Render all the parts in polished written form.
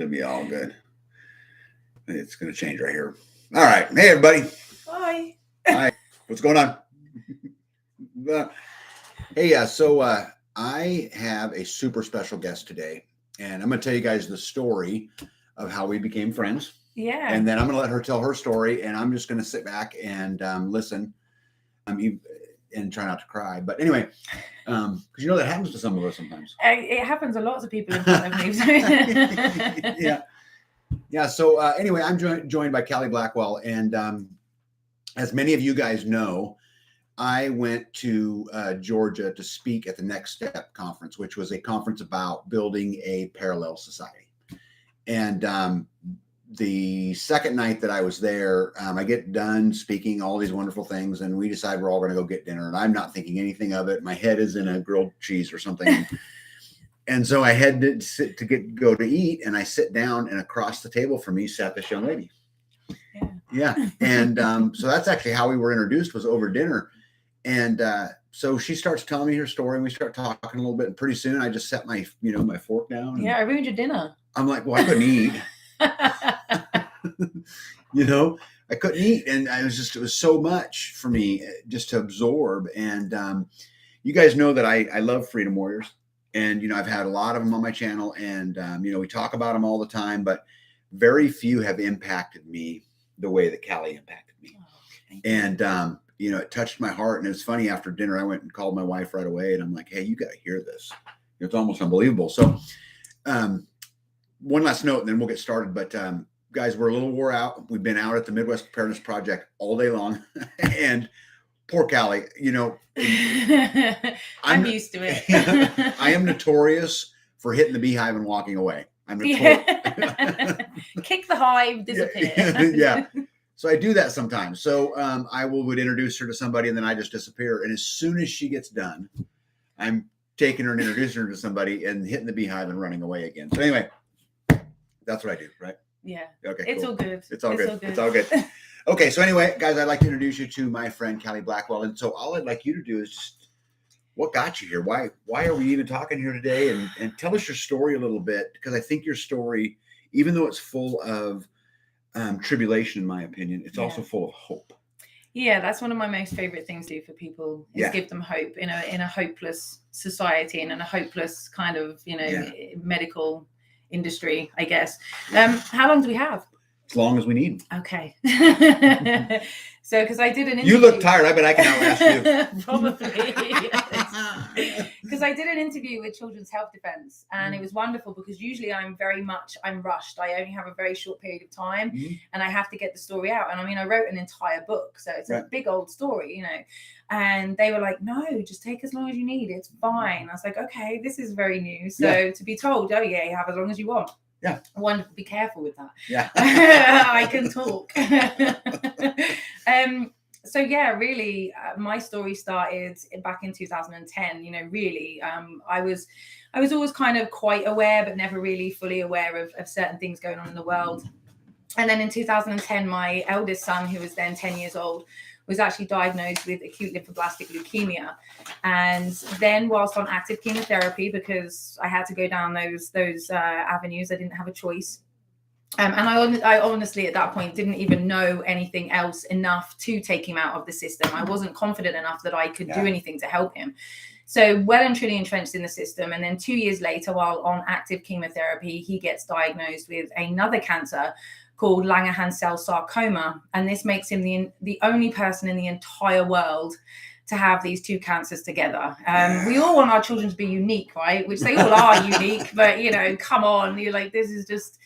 It'll be all good. It's going to change right here. All right. Hey, everybody. Hi. Hi. What's going on? Hey, so I have a super special guest today, and I'm going to tell you guys the story of how we became friends. Yeah. And then I'm going to let her tell her story, and I'm just going to sit back and listen and try not to cry. But anyway, because you know that happens to some of us sometimes. It happens to lots of people in front of me. Yeah. Yeah. So anyway, I'm joined by Callie Blackwell. And as many of you guys know, I went to Georgia to speak at the Next Step conference, which was a conference about building a parallel society. And the second night that I was there, I get done speaking all these wonderful things, and we decide we're all going to go get dinner. And I'm not thinking anything of it. My head is in a grilled cheese or something. And so I had to go to eat, and I sit down, and across the table from me sat this young lady. Yeah. And so that's actually how we were introduced, was over dinner. And so she starts telling me her story, and we start talking a little bit. And pretty soon I just set my fork down. Yeah, I ruined your dinner. I'm like, well, I couldn't eat. I couldn't eat. And it was so much for me just to absorb. And you guys know that I love Freedom Warriors. And, I've had a lot of them on my channel, and, we talk about them all the time, but very few have impacted me the way that Callie impacted me. Oh, and, it touched my heart. And it was funny, after dinner, I went and called my wife right away, and I'm like, hey, you got to hear this. It's almost unbelievable. So one last note, and then we'll get started. But guys, we're a little wore out. We've been out at the Midwest Preparedness Project all day long. And poor Callie, I'm used to it. I am notorious for hitting the beehive and walking away. I'm notorious. Kick the hive, disappear. Yeah. So I do that sometimes. So I would introduce her to somebody, and then I just disappear. And as soon as she gets done, I'm taking her and introducing her to somebody and hitting the beehive and running away again. So anyway, that's what I do, right? Yeah. Okay. It's cool. all good. It's all good. It's all good. Okay. So anyway, guys, I'd like to introduce you to my friend Callie Blackwell. And so all I'd like you to do is just, what got you here? Why are we even talking here today? And tell us your story a little bit, because I think your story, even though it's full of tribulation, in my opinion, it's also full of hope. Yeah, that's one of my most favorite things to do for people, is give them hope in a hopeless society and in a hopeless kind of medical industry, I guess. How long do we have? As long as we need. Okay. So, because I did an interview. You look tired. I bet I can outlast you. Probably. Because I did an interview with Children's Health Defence, and it was wonderful, because usually I'm rushed. I only have a very short period of time, and I have to get the story out. And I wrote an entire book, so it's a big old story, And they were like, no, just take as long as you need. It's fine. I was like, okay, this is very new. So to be told, oh yeah, you have as long as you want. Yeah. Wonderful. Be careful with that. Yeah. I can talk. So yeah, really, my story started back in 2010. Really, I was always kind of quite aware, but never really fully aware of certain things going on in the world. And then in 2010, my eldest son, who was then 10 years old, was actually diagnosed with acute lymphoblastic leukemia. And then, whilst on active chemotherapy, because I had to go down those avenues, I didn't have a choice. And I honestly, at that point, didn't even know anything else enough to take him out of the system. I wasn't confident enough that I could do anything to help him. So well and truly entrenched in the system. And then 2 years later, while on active chemotherapy, he gets diagnosed with another cancer called Langerhan cell sarcoma. And this makes him the only person in the entire world to have these two cancers together. We all want our children to be unique, right? Which they all are unique, but come on, you're like, this is just...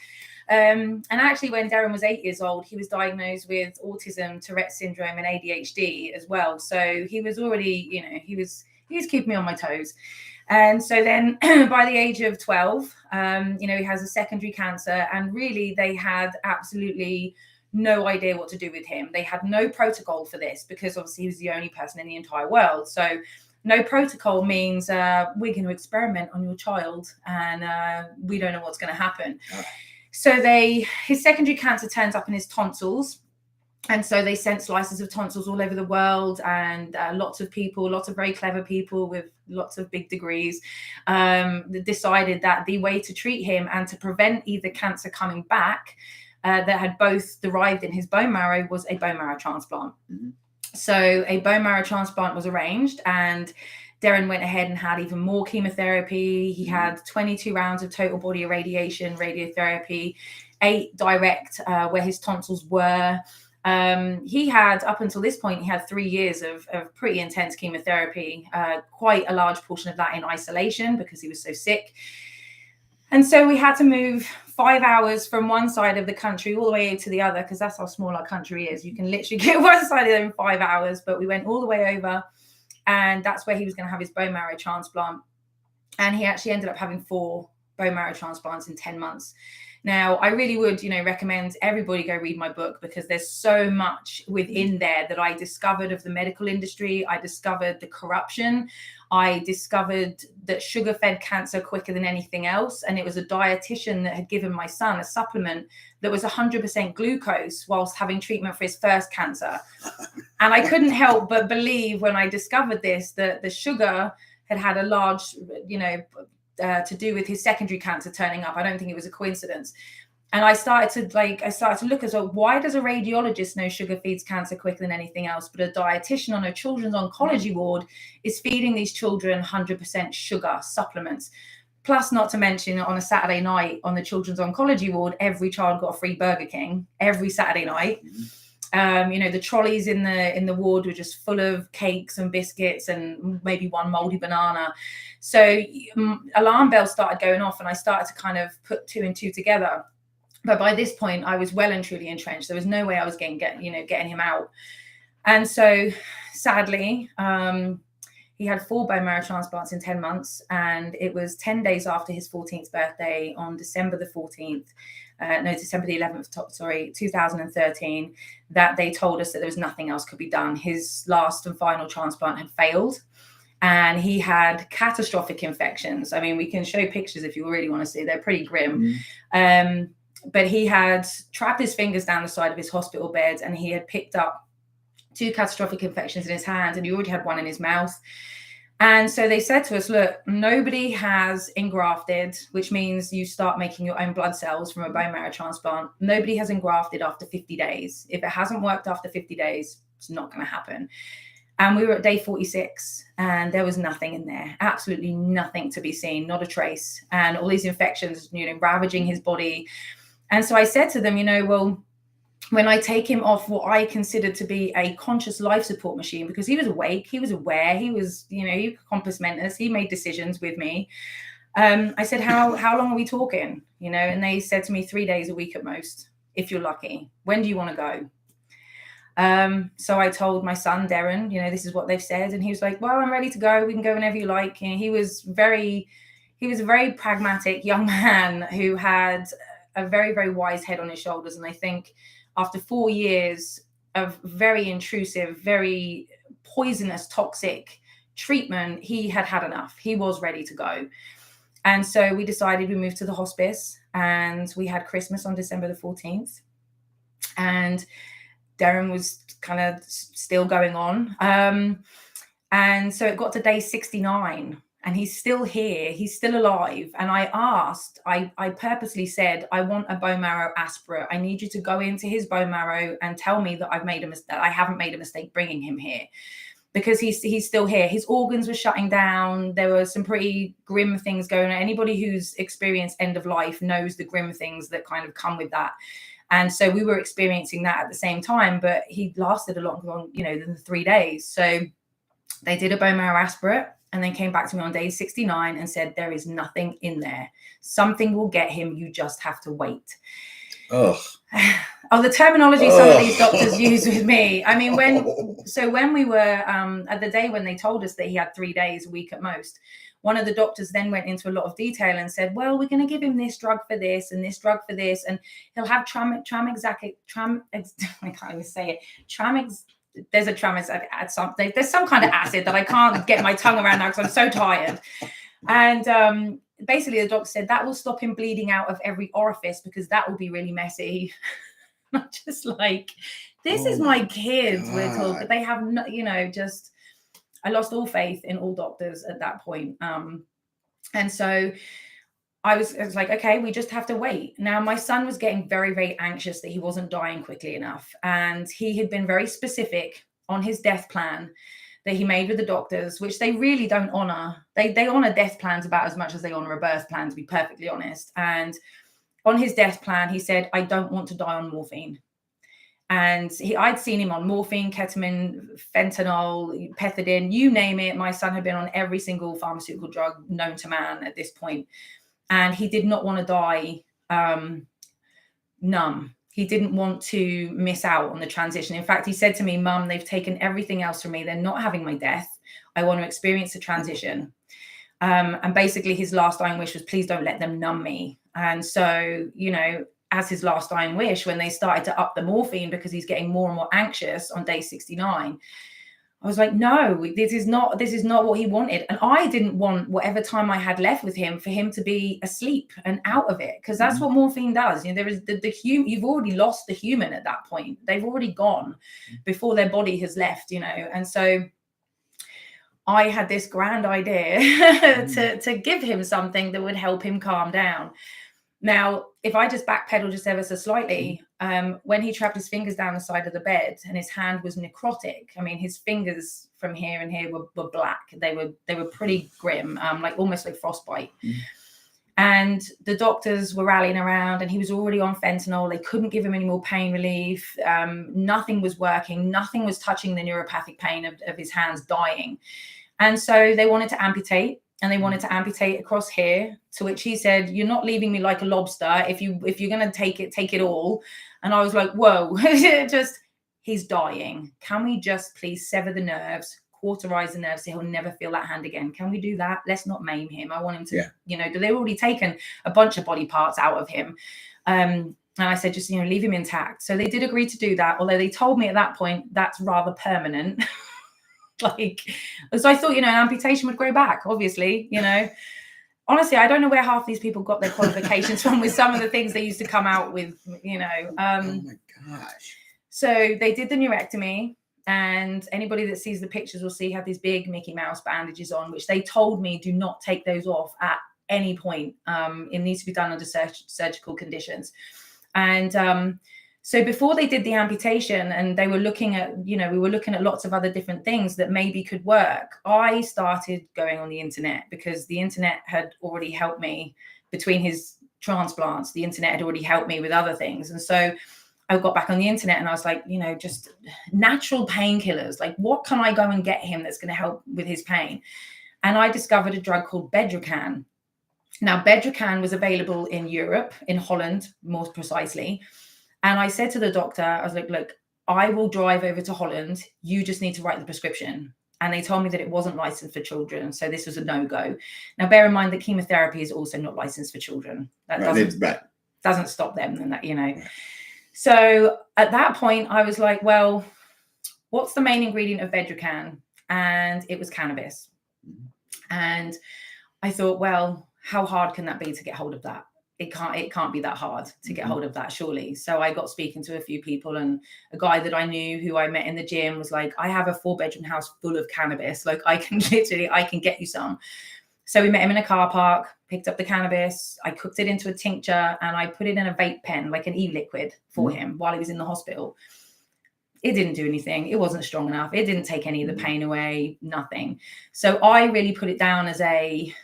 and actually, when Darren was 8 years old, he was diagnosed with autism, Tourette's syndrome, and ADHD as well. So he was already, he was keeping me on my toes. And so then by the age of 12, he has a secondary cancer, and really they had absolutely no idea what to do with him. They had no protocol for this, because obviously he was the only person in the entire world. So no protocol means we're going to experiment on your child, and we don't know what's going to happen. So his secondary cancer turns up in his tonsils. And so they sent slices of tonsils all over the world, and lots of very clever people with lots of big degrees decided that the way to treat him and to prevent either cancer coming back that had both derived in his bone marrow was a bone marrow transplant. Mm-hmm. So a bone marrow transplant was arranged, and Darren went ahead and had even more chemotherapy. He had 22 rounds of total body irradiation, radiotherapy, 8 direct where his tonsils were. He had, up until this point, he had 3 years of pretty intense chemotherapy, quite a large portion of that in isolation because he was so sick. And so we had to move 5 hours from one side of the country all the way to the other, because that's how small our country is. You can literally get one side of it in 5 hours, but we went all the way over, and that's where he was going to have his bone marrow transplant. And he actually ended up having 4 bone marrow transplants in 10 months. Now, I really would, recommend everybody go read my book, because there's so much within there that I discovered of the medical industry. I discovered the corruption. I discovered that sugar fed cancer quicker than anything else. And it was a dietitian that had given my son a supplement that was 100% glucose whilst having treatment for his first cancer. And I couldn't help but believe when I discovered this, that the sugar had a large, to do with his secondary cancer turning up. I don't think it was a coincidence. And I started to look as well, why does a radiologist know sugar feeds cancer quicker than anything else, but a dietitian on a children's oncology ward is feeding these children 100% sugar supplements? Plus, not to mention, on a Saturday night on the children's oncology ward, every child got a free Burger King every Saturday night. The trolleys in the ward were just full of cakes and biscuits and maybe one moldy banana. So alarm bells started going off, and I started to kind of put 2 and 2 together. But by this point, I was well and truly entrenched. There was no way I was getting him out. And so sadly, he had 4 bone marrow transplants in 10 months. And it was 10 days after his 14th birthday, on December the 11th, 2013, that they told us that there was nothing else could be done. His last and final transplant had failed, and he had catastrophic infections. I mean, we can show pictures if you really want to see. They're pretty grim. But he had trapped his fingers down the side of his hospital bed, and he had picked up 2 catastrophic infections in his hand, and he already had one in his mouth. And so they said to us, look, nobody has engrafted, which means you start making your own blood cells from a bone marrow transplant. Nobody has engrafted after 50 days. If it hasn't worked after 50 days, it's not going to happen. And we were at day 46, and there was nothing in there, absolutely nothing to be seen, not a trace. And all these infections, ravaging his body. And so I said to them, well, when I take him off what I considered to be a conscious life support machine, because he was awake, he was aware, he was, he compass mentis, he made decisions with me. I said, how long are we talking? And they said to me 3 days a week at most, if you're lucky. When do you want to go? So I told my son, Darren, this is what they've said. And he was like, well, I'm ready to go. We can go whenever you like. He was a very pragmatic young man who had a very, very wise head on his shoulders. And I think after 4 years of very intrusive, very poisonous, toxic treatment, he had had enough. He was ready to go. And so we decided we moved to the hospice, and we had Christmas on December the 14th. And Darren was kind of still going on. And so it got to day 69. And he's still here. He's still alive. And I purposely said, I want a bone marrow aspirate. I need you to go into his bone marrow and tell me that I haven't made a mistake bringing him here, because he's still here. His organs were shutting down. There were some pretty grim things going on. Anybody who's experienced end of life knows the grim things that kind of come with that. And so we were experiencing that at the same time, but he lasted a lot longer, than 3 days. So they did a bone marrow aspirate, and then came back to me on day 69 and said, there is nothing in there. Something will get him. You just have to wait. Oh, the terminology some of these doctors use with me. I mean, when we were at the day when they told us that he had 3 days a week at most, one of the doctors then went into a lot of detail and said, well, we're going to give him this drug for this and this drug for this. And he'll have I can't even say it. There's some kind of acid that I can't get my tongue around now because I'm so tired. And basically the doctor said that will stop him bleeding out of every orifice, because that will be really messy. I'm just like, this is my kids. God. We're talking. They have no, just. I lost all faith in all doctors at that point. And so I was like, okay, we just have to wait. Now, my son was getting very, very anxious that he wasn't dying quickly enough. And he had been very specific on his death plan that he made with the doctors, which they really don't honor. They honor death plans about as much as they honor a birth plan, to be perfectly honest. And on his death plan, he said, I don't want to die on morphine. And I'd seen him on morphine, ketamine, fentanyl, pethidine, you name it. My son had been on every single pharmaceutical drug known to man at this point. And he did not want to die numb. He didn't want to miss out on the transition. In fact, he said to me, Mum, they've taken everything else from me. They're not having my death. I want to experience the transition. And basically his last dying wish was, please don't let them numb me. And so, as his last dying wish, when they started to up the morphine because he's getting more and more anxious on day 69, I was like, no, this is not what he wanted. And I didn't want whatever time I had left with him for him to be asleep and out of it, because that's what morphine does. There is you've already lost the human at that point. They've already gone before their body has left, And so I had this grand idea to give him something that would help him calm down. Now, if I just backpedal just ever so slightly, when he trapped his fingers down the side of the bed and his hand was necrotic, I mean, his fingers from here and here were black. They were pretty grim, like almost like frostbite. And the doctors were rallying around, and he was already on fentanyl. They couldn't give him any more pain relief. Nothing was working. Nothing was touching the neuropathic pain of his hands dying. And so they wanted to amputate. And they wanted to amputate across here, to which he said, you're not leaving me like a lobster. If you're going to take it all. And I was like, whoa, he's dying. Can we just please sever the nerves, cauterize the nerves so he'll never feel that hand again? Can we do that? Let's not maim him. I want him to, they've already taken a bunch of body parts out of him. And I said, just, leave him intact. So they did agree to do that. Although they told me at that point, that's rather permanent. So I thought, an amputation would grow back, obviously, Honestly, I don't know where half these people got their qualifications from with some of the things they used to come out with, Oh my gosh. So they did the neurectomy, and anybody that sees the pictures will see had these big Mickey Mouse bandages on, which they told me do not take those off at any point. It needs to be done under surgical conditions. And so before they did the amputation, and they were looking at, we were looking at lots of other different things that maybe could work, I started going on the internet, because the internet had already helped me between his transplants. The internet had already helped me with other things. And so I got back on the internet and I was like, just natural painkillers. Like, what can I go and get him that's going to help with his pain? And I discovered a drug called Bedrocan. Now, Bedrocan was available in Europe, in Holland, more precisely. And I said to the doctor, I was like, look, I will drive over to Holland. You just need to write the prescription. And they told me that it wasn't licensed for children. So this was a no-go. Now, bear in mind that chemotherapy is also not licensed for children. That doesn't stop them. And that, Right. So at that point, I was like, well, what's the main ingredient of Bedrocan? And it was cannabis. And I thought, well, how hard can that be to get hold of that? It can't be that hard to get hold of that, surely. So I got speaking to a few people, and a guy that I knew who I met in the gym was like, I have a 4-bedroom house full of cannabis. Like, I can get you some. So we met him in a car park, picked up the cannabis. I cooked it into a tincture and I put it in a vape pen, like an e-liquid for him while he was in the hospital. It didn't do anything. It wasn't strong enough. It didn't take any of the pain away, nothing. So I really put it down as I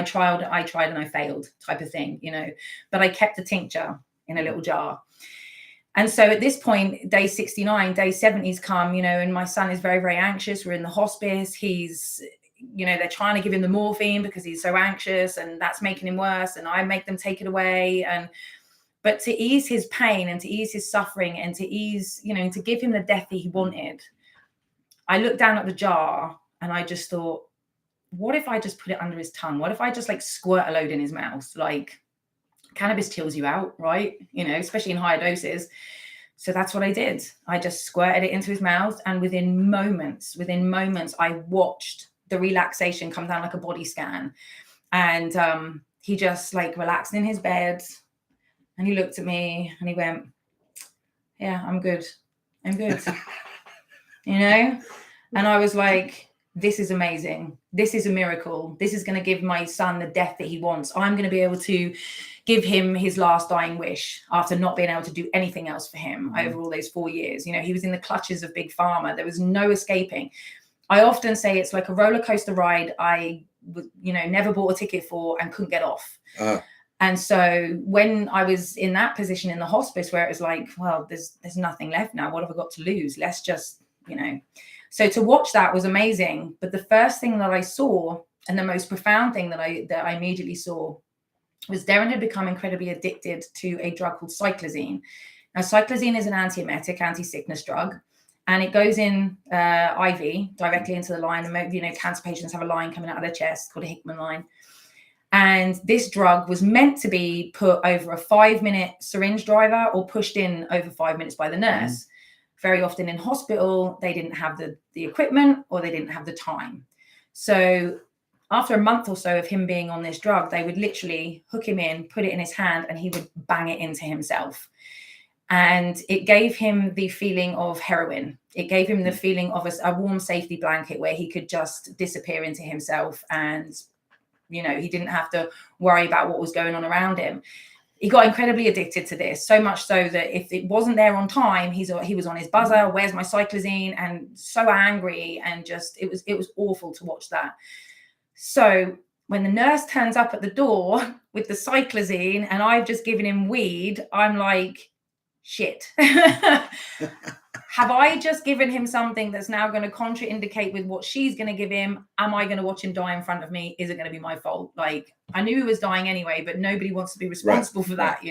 tried and I failed type of thing, but I kept the tincture in a little jar. And so at this point, day 69, day 70's come, and my son is very, very anxious. We're in the hospice. He's, they're trying to give him the morphine because he's so anxious, and that's making him worse. And I make them take it away. But to ease his pain and to ease his suffering and to ease, to give him the death that he wanted, I looked down at the jar and I just thought, what if I just put it under his tongue? What if I just squirt a load in his mouth? Like, cannabis chills you out, right? Especially in higher doses. So that's what I did. I just squirted it into his mouth. And within moments, I watched the relaxation come down like a body scan. And he just relaxed in his bed, and he looked at me and he went, yeah, I'm good. You know? And I was like, this is amazing. This is a miracle. This is going to give my son the death that he wants. I'm going to be able to give him his last dying wish after not being able to do anything else for him over all those 4 years. You know, he was in the clutches of Big Pharma. There was no escaping. I often say it's like a roller coaster ride I never bought a ticket for and couldn't get off. And so when I was in that position in the hospice where it was like, well, there's nothing left now. What have I got to lose? Let's just, So to watch that was amazing. But the first thing that I saw, and the most profound thing that I immediately saw, was Darren had become incredibly addicted to a drug called cyclazine. Now, cyclazine is an antiemetic, anti-sickness drug, and it goes in IV directly into the line. And cancer patients have a line coming out of their chest called a Hickman line. And this drug was meant to be put over a 5-minute syringe driver or pushed in over 5 minutes by the nurse. Very often in hospital, they didn't have the equipment or they didn't have the time. So after a month or so of him being on this drug, they would literally hook him in, put it in his hand, and he would bang it into himself. And it gave him the feeling of heroin. It gave him the feeling of a warm safety blanket where he could just disappear into himself, and he didn't have to worry about what was going on around him. He got incredibly addicted to this, so much so that if it wasn't there on time, he was on his buzzer, where's my cyclazine, and so angry, and just it was awful to watch that. So when the nurse turns up at the door with the cyclazine and I've just given him weed, I'm like, shit. Have I just given him something that's now going to contraindicate with what she's going to give him? Am I going to watch him die in front of me? Is it going to be my fault? Like, I knew he was dying anyway, but nobody wants to be responsible for that,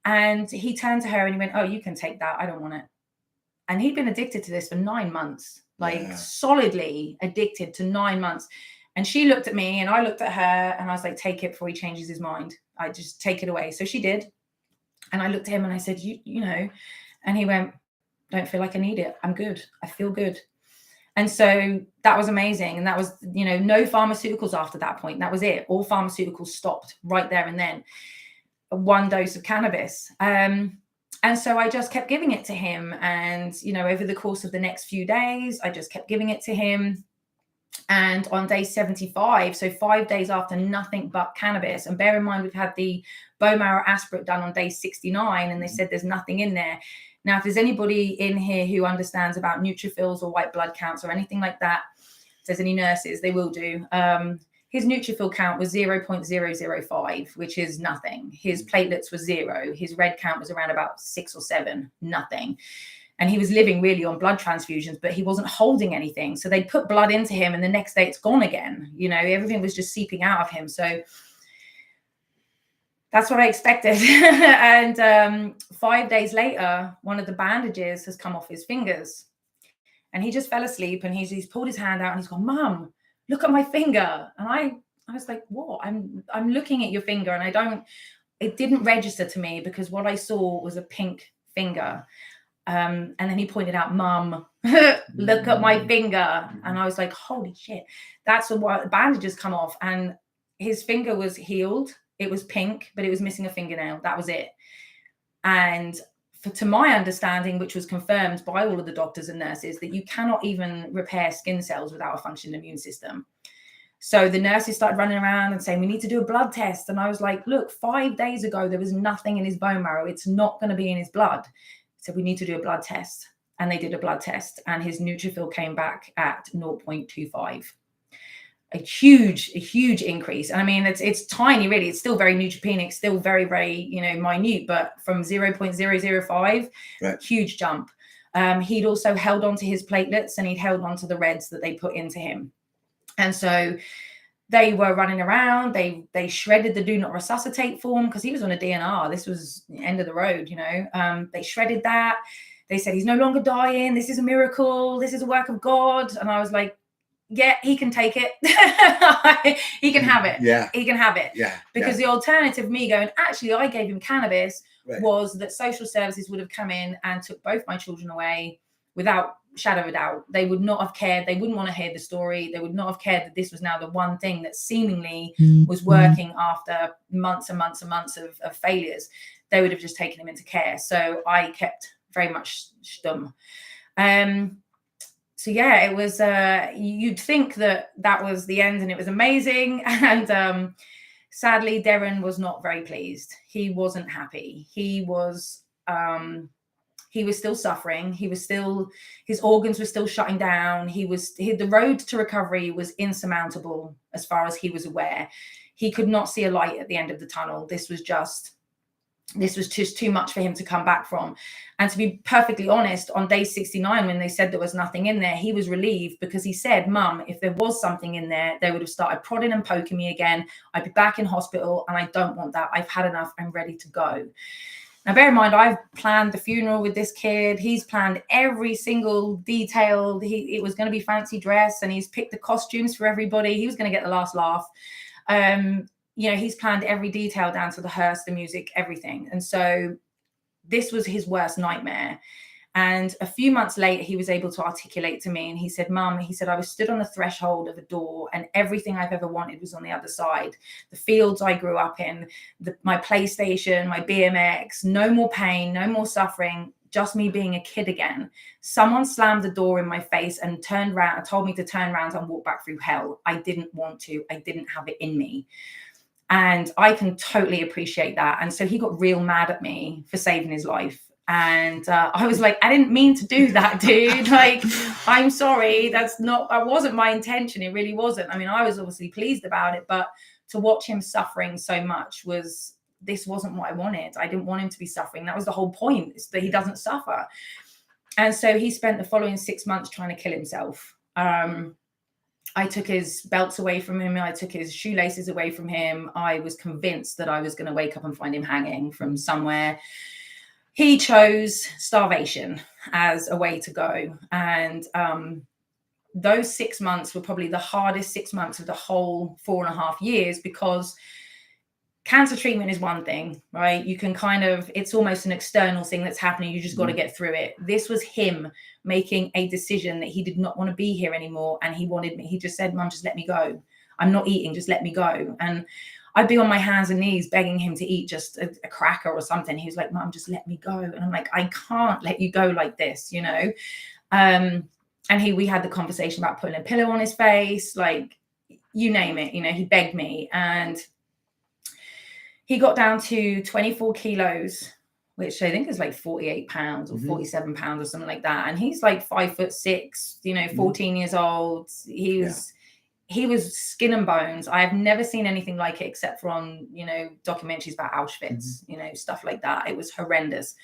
And he turned to her and he went, oh, you can take that. I don't want it. And he'd been addicted to this for 9 months, solidly addicted to 9 months. And she looked at me and I looked at her and I was like, take it before he changes his mind. I just take it away. So she did. And I looked at him and I said, and he went, don't feel like I need it. I'm good. I feel good. And so that was amazing. And that was, no pharmaceuticals after that point. That was it. All pharmaceuticals stopped right there and then. 1 dose of cannabis. And so I just kept giving it to him. And, over the course of the next few days, I just kept giving it to him. And on day 75, so 5 days after nothing but cannabis, and bear in mind, we've had the bone marrow aspirate done on day 69, and they said there's nothing in there. Now, if there's anybody in here who understands about neutrophils or white blood counts or anything like that, if there's any nurses, they will do. His neutrophil count was 0.005, which is nothing. His platelets were 0. His red count was around about 6 or 7, nothing. And he was living really on blood transfusions, but he wasn't holding anything. So they put blood into him and the next day it's gone again. Everything was just seeping out of him. So that's what I expected. And 5 days later, one of the bandages has come off his fingers. And he just fell asleep and he's pulled his hand out and he's gone, Mum, look at my finger. And I was like, what? I'm looking at your finger and it didn't register to me because what I saw was a pink finger. And then he pointed out, Mum, look at my finger. And I was like, holy shit. That's what the bandages come off. And his finger was healed. It was pink, but it was missing a fingernail. That was it. And to my understanding, which was confirmed by all of the doctors and nurses, that you cannot even repair skin cells without a functioning immune system. So the nurses started running around and saying, we need to do a blood test. And I was like, look, 5 days ago, there was nothing in his bone marrow. It's not going to be in his blood. So we need to do a blood test. And they did a blood test and his neutrophil came back at 0.25. A huge increase. And I mean, it's tiny, really. It's still very neutropenic, still very, very, minute, but from 0.005, huge jump. He'd also held on to his platelets and he'd held on to the reds that they put into him. And so they were running around. They shredded the do not resuscitate form because he was on a DNR. This was the end of the road, They shredded that. They said, he's no longer dying. This is a miracle. This is a work of God. And I was like, yeah, he can take it. He can have it. Yeah. He can have it. Yeah. Because the alternative of me going, actually, I gave him cannabis was that social services would have come in and took both my children away without shadow of a doubt. They would not have cared. They wouldn't want to hear the story. They would not have cared that this was now the one thing that seemingly was working after months and months and months of failures. they would have just taken him into care. So I kept very much stum. So yeah, it was, you'd think that was the end and it was amazing. And sadly, Deryn was not very pleased. He wasn't happy. He was still suffering. His organs were still shutting down. The road to recovery was insurmountable as far as he was aware. He could not see a light at the end of the tunnel. This was just too much for him to come back from. And to be perfectly honest, on day 69, when they said there was nothing in there, he was relieved, because he said, Mum, if there was something in there, they would have started prodding and poking me again. I'd be back in hospital, and I don't want that. I've had enough. I'm ready to go. Now, bear in mind, I've planned the funeral with this kid. He's planned every single detail. It was going to be fancy dress, and he's picked the costumes for everybody. He was going to get the last laugh. He's planned every detail down to the hearse, the music, everything. And so this was his worst nightmare. And a few months later, he was able to articulate to me, and he said, Mum, he said, I was stood on the threshold of a door, and everything I've ever wanted was on the other side. The fields I grew up in, my PlayStation, my BMX, no more pain, no more suffering, just me being a kid again. Someone slammed the door in my face and turned around and told me to turn around and walk back through hell. I didn't want to. I didn't have it in me. And I can totally appreciate that. And so he got real mad at me for saving his life. And I was like, I didn't mean to do that, dude. Like, I'm sorry. That wasn't my intention. It really wasn't. I mean, I was obviously pleased about it, but to watch him suffering so much this wasn't what I wanted. I didn't want him to be suffering. That was the whole point, is that he doesn't suffer. And so he spent the following 6 months trying to kill himself. I took his belts away from him. I took his shoelaces away from him. I was convinced that I was going to wake up and find him hanging from somewhere. He chose starvation as a way to go. And those 6 months were probably the hardest 6 months of the whole 4.5 years, because cancer treatment is one thing, right? You can it's almost an external thing that's happening. You just got to get through it. This was him making a decision that he did not want to be here anymore. And he just said, Mum, just let me go. I'm not eating, just let me go. And I'd be on my hands and knees begging him to eat just a cracker or something. He was like, Mum, just let me go. And I'm like, I can't let you go like this, And we had the conversation about putting a pillow on his face, like, you name it, he begged me. And he got down to 24 kilos, which I think is like 48 pounds or 47 pounds or something like that. And he's like 5'6", 14 years old. He was skin and bones. I have never seen anything like it except for on, documentaries about Auschwitz, stuff like that. It was horrendous.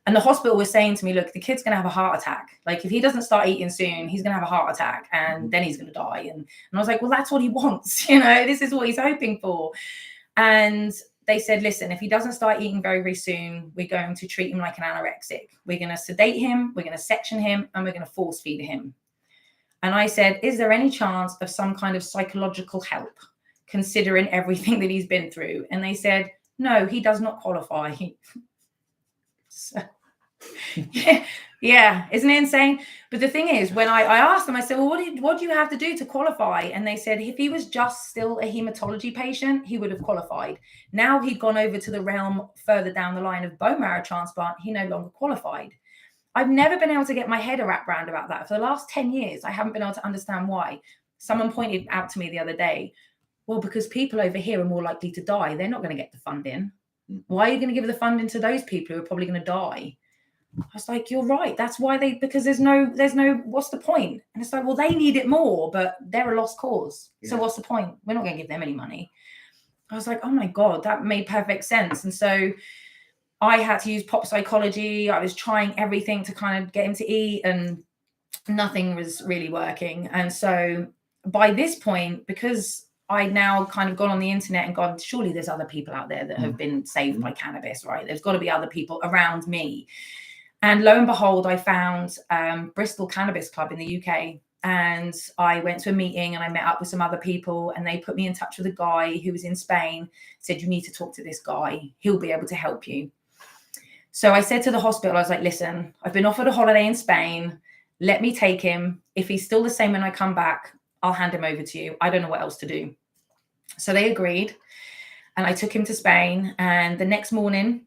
And the hospital was saying to me, look, the kid's going to have a heart attack. Like, if he doesn't start eating soon, he's going to have a heart attack, and then he's going to die. And I was like, well, that's what he wants. This is what he's hoping for. And they said, listen, if he doesn't start eating very, very soon, we're going to treat him like an anorexic. We're going to sedate him, we're going to section him, and we're going to force feed him. And I said, is there any chance of some kind of psychological help, considering everything that he's been through? And they said, no, he does not qualify. So, yeah, isn't it insane? But the thing is, when I asked them, I said, well, what do you have to do to qualify? And they said, if he was just still a hematology patient, he would have qualified. Now he'd gone over to the realm further down the line of bone marrow transplant. He no longer qualified. I've never been able to get my head wrapped around about that. For the last 10 years, I haven't been able to understand why. Someone pointed out to me the other day, well, because people over here are more likely to die. They're not going to get the funding. Why are you going to give the funding to those people who are probably going to die? I was like, you're right. That's why because there's no, what's the point? And it's like, well, they need it more, but they're a lost cause. Yeah. So what's the point? We're not going to give them any money. I was like, oh my God, that made perfect sense. And so I had to use pop psychology. I was trying everything to kind of get him to eat, and nothing was really working. And so by this point, because I'd now kind of gone on the internet and gone, surely there's other people out there that have been saved by cannabis, right? There's got to be other people around me. And lo and behold, I found Bristol Cannabis Club in the UK. And I went to a meeting and I met up with some other people, and they put me in touch with a guy who was in Spain, said, you need to talk to this guy. He'll be able to help you. So I said to the hospital, I was like, listen, I've been offered a holiday in Spain. Let me take him. If he's still the same when I come back, I'll hand him over to you. I don't know what else to do. So they agreed. And I took him to Spain. And the next morning,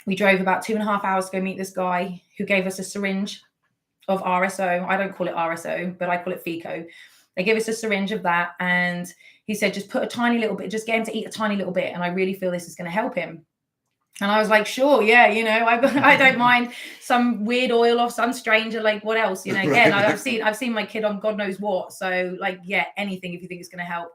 We drove about 2.5 hours to go meet this guy who gave us a syringe of RSO. I don't call it RSO, but I call it FICO. They gave us a syringe of that. And he said, just put a tiny little bit, just get him to eat a tiny little bit. And I really feel this is going to help him. And I was like, sure, yeah, you know, I don't mind some weird oil off some stranger, like what else, you know, again, right. I've seen my kid on God knows what. So like, yeah, anything if you think it's going to help.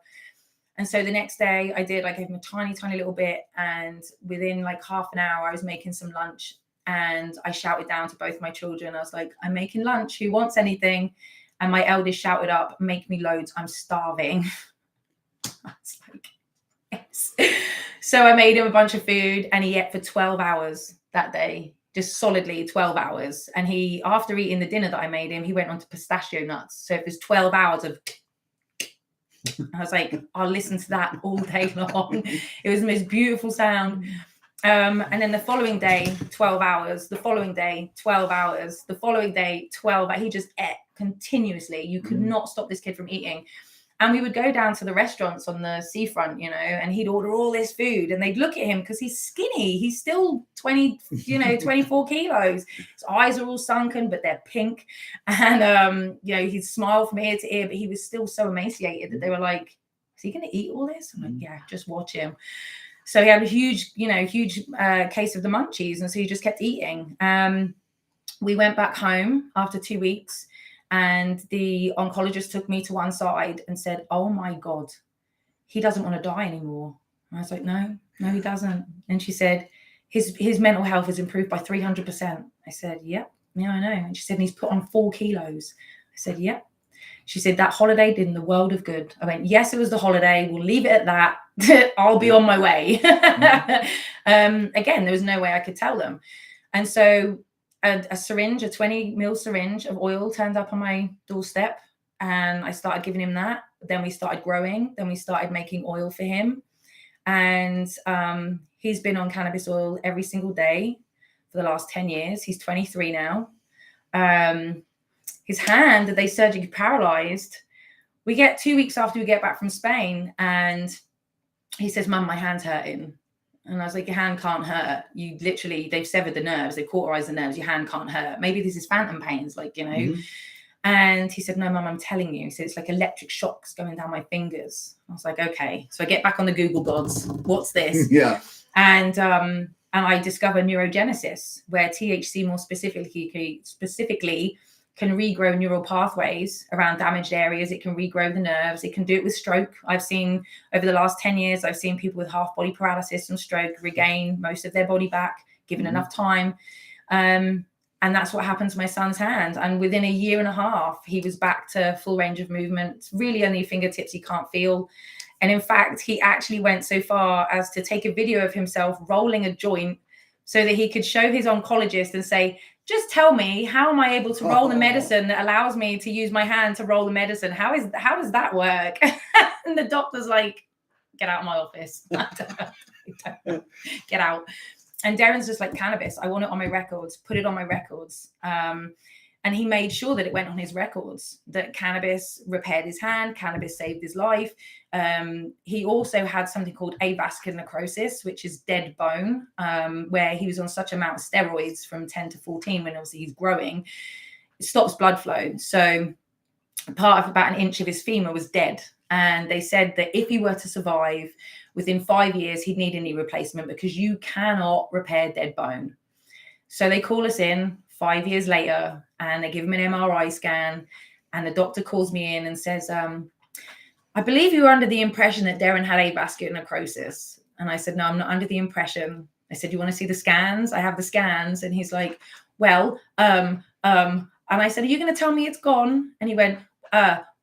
And so the next day I gave him a tiny, tiny little bit. And within like half an hour, I was making some lunch and I shouted down to both my children. I was like, I'm making lunch. Who wants anything? And my eldest shouted up, make me loads. I'm starving. I was like, yes. So I made him a bunch of food and he ate for 12 hours that day, just solidly 12 hours. And he, after eating the dinner that I made him, he went on to pistachio nuts. So it was 12 hours of, I was like, I'll listen to that all day long. It was the most beautiful sound. And then the following day, 12 hours, the following day, 12 hours, the following day, 12 hours. He just ate continuously. You could not stop this kid from eating. And we would go down to the restaurants on the seafront, you know, and he'd order all this food and they'd look at him because he's skinny. He's still 24 kilos. His eyes are all sunken, but they're pink. And, you know, he'd smile from ear to ear, but he was still so emaciated that they were like, is he going to eat all this? I'm like, yeah, just watch him. So he had a huge case of the munchies. And so he just kept eating. We went back home after 2 weeks. And the oncologist took me to one side and said, oh my God, he doesn't want to die anymore. And I was like, no, he doesn't. And she said, his mental health has improved by 300%. I said, yep, yeah, I know. And she said, and he's put on 4 kilos. I said, yep. She said, that holiday did him the world of good. I went, yes, it was the holiday. We'll leave it at that. I'll be on my way. Again, there was no way I could tell them. And so a syringe, a 20 ml syringe of oil turned up on my doorstep and I started giving him that. Then we started growing. Then we started making oil for him. And he's been on cannabis oil every single day for the last 10 years. He's 23 now. His hand, they surgically paralyzed. We get 2 weeks after we get back from Spain and he says, Mum, my hand's hurting. And I was like, your hand can't hurt. You literally, they've severed the nerves. They've cauterized the nerves. Your hand can't hurt. Maybe this is phantom pains, like, you know. Mm-hmm. And he said, no, Mum, I'm telling you. He said, it's like electric shocks going down my fingers. I was like, okay. So I get back on the Google gods. What's this? Yeah. And I discover neurogenesis, where THC more specifically can regrow neural pathways around damaged areas. It can regrow the nerves. It can do it with stroke. I've seen over the last 10 years, I've seen people with half body paralysis from stroke regain most of their body back, given enough time. And that's what happened to my son's hand. And within 1.5 years, he was back to full range of movement. It's really only fingertips he can't feel. And in fact, he actually went so far as to take a video of himself rolling a joint so that he could show his oncologist and say, just tell me, how am I able to roll the medicine that allows me to use my hand to roll the medicine? How does that work? And the doctor's like, get out of my office. Get out. And Darren's just like, cannabis, I want it on my records, put it on my records. And he made sure that it went on his records, that cannabis repaired his hand, cannabis saved his life. He also had something called avascular necrosis, which is dead bone, where he was on such amount of steroids from 10 to 14 when obviously he's growing. It stops blood flow. So part of about 1 inch of his femur was dead. And they said that if he were to survive, within 5 years, he'd need a knee replacement because you cannot repair dead bone. So they call us in 5 years later and they give him an MRI scan. And the doctor calls me in and says, I believe you were under the impression that Darren had avascular necrosis. And I said, no, I'm not under the impression. I said, you want to see the scans? I have the scans. And he's like, well, and I said, are you going to tell me it's gone? And he went,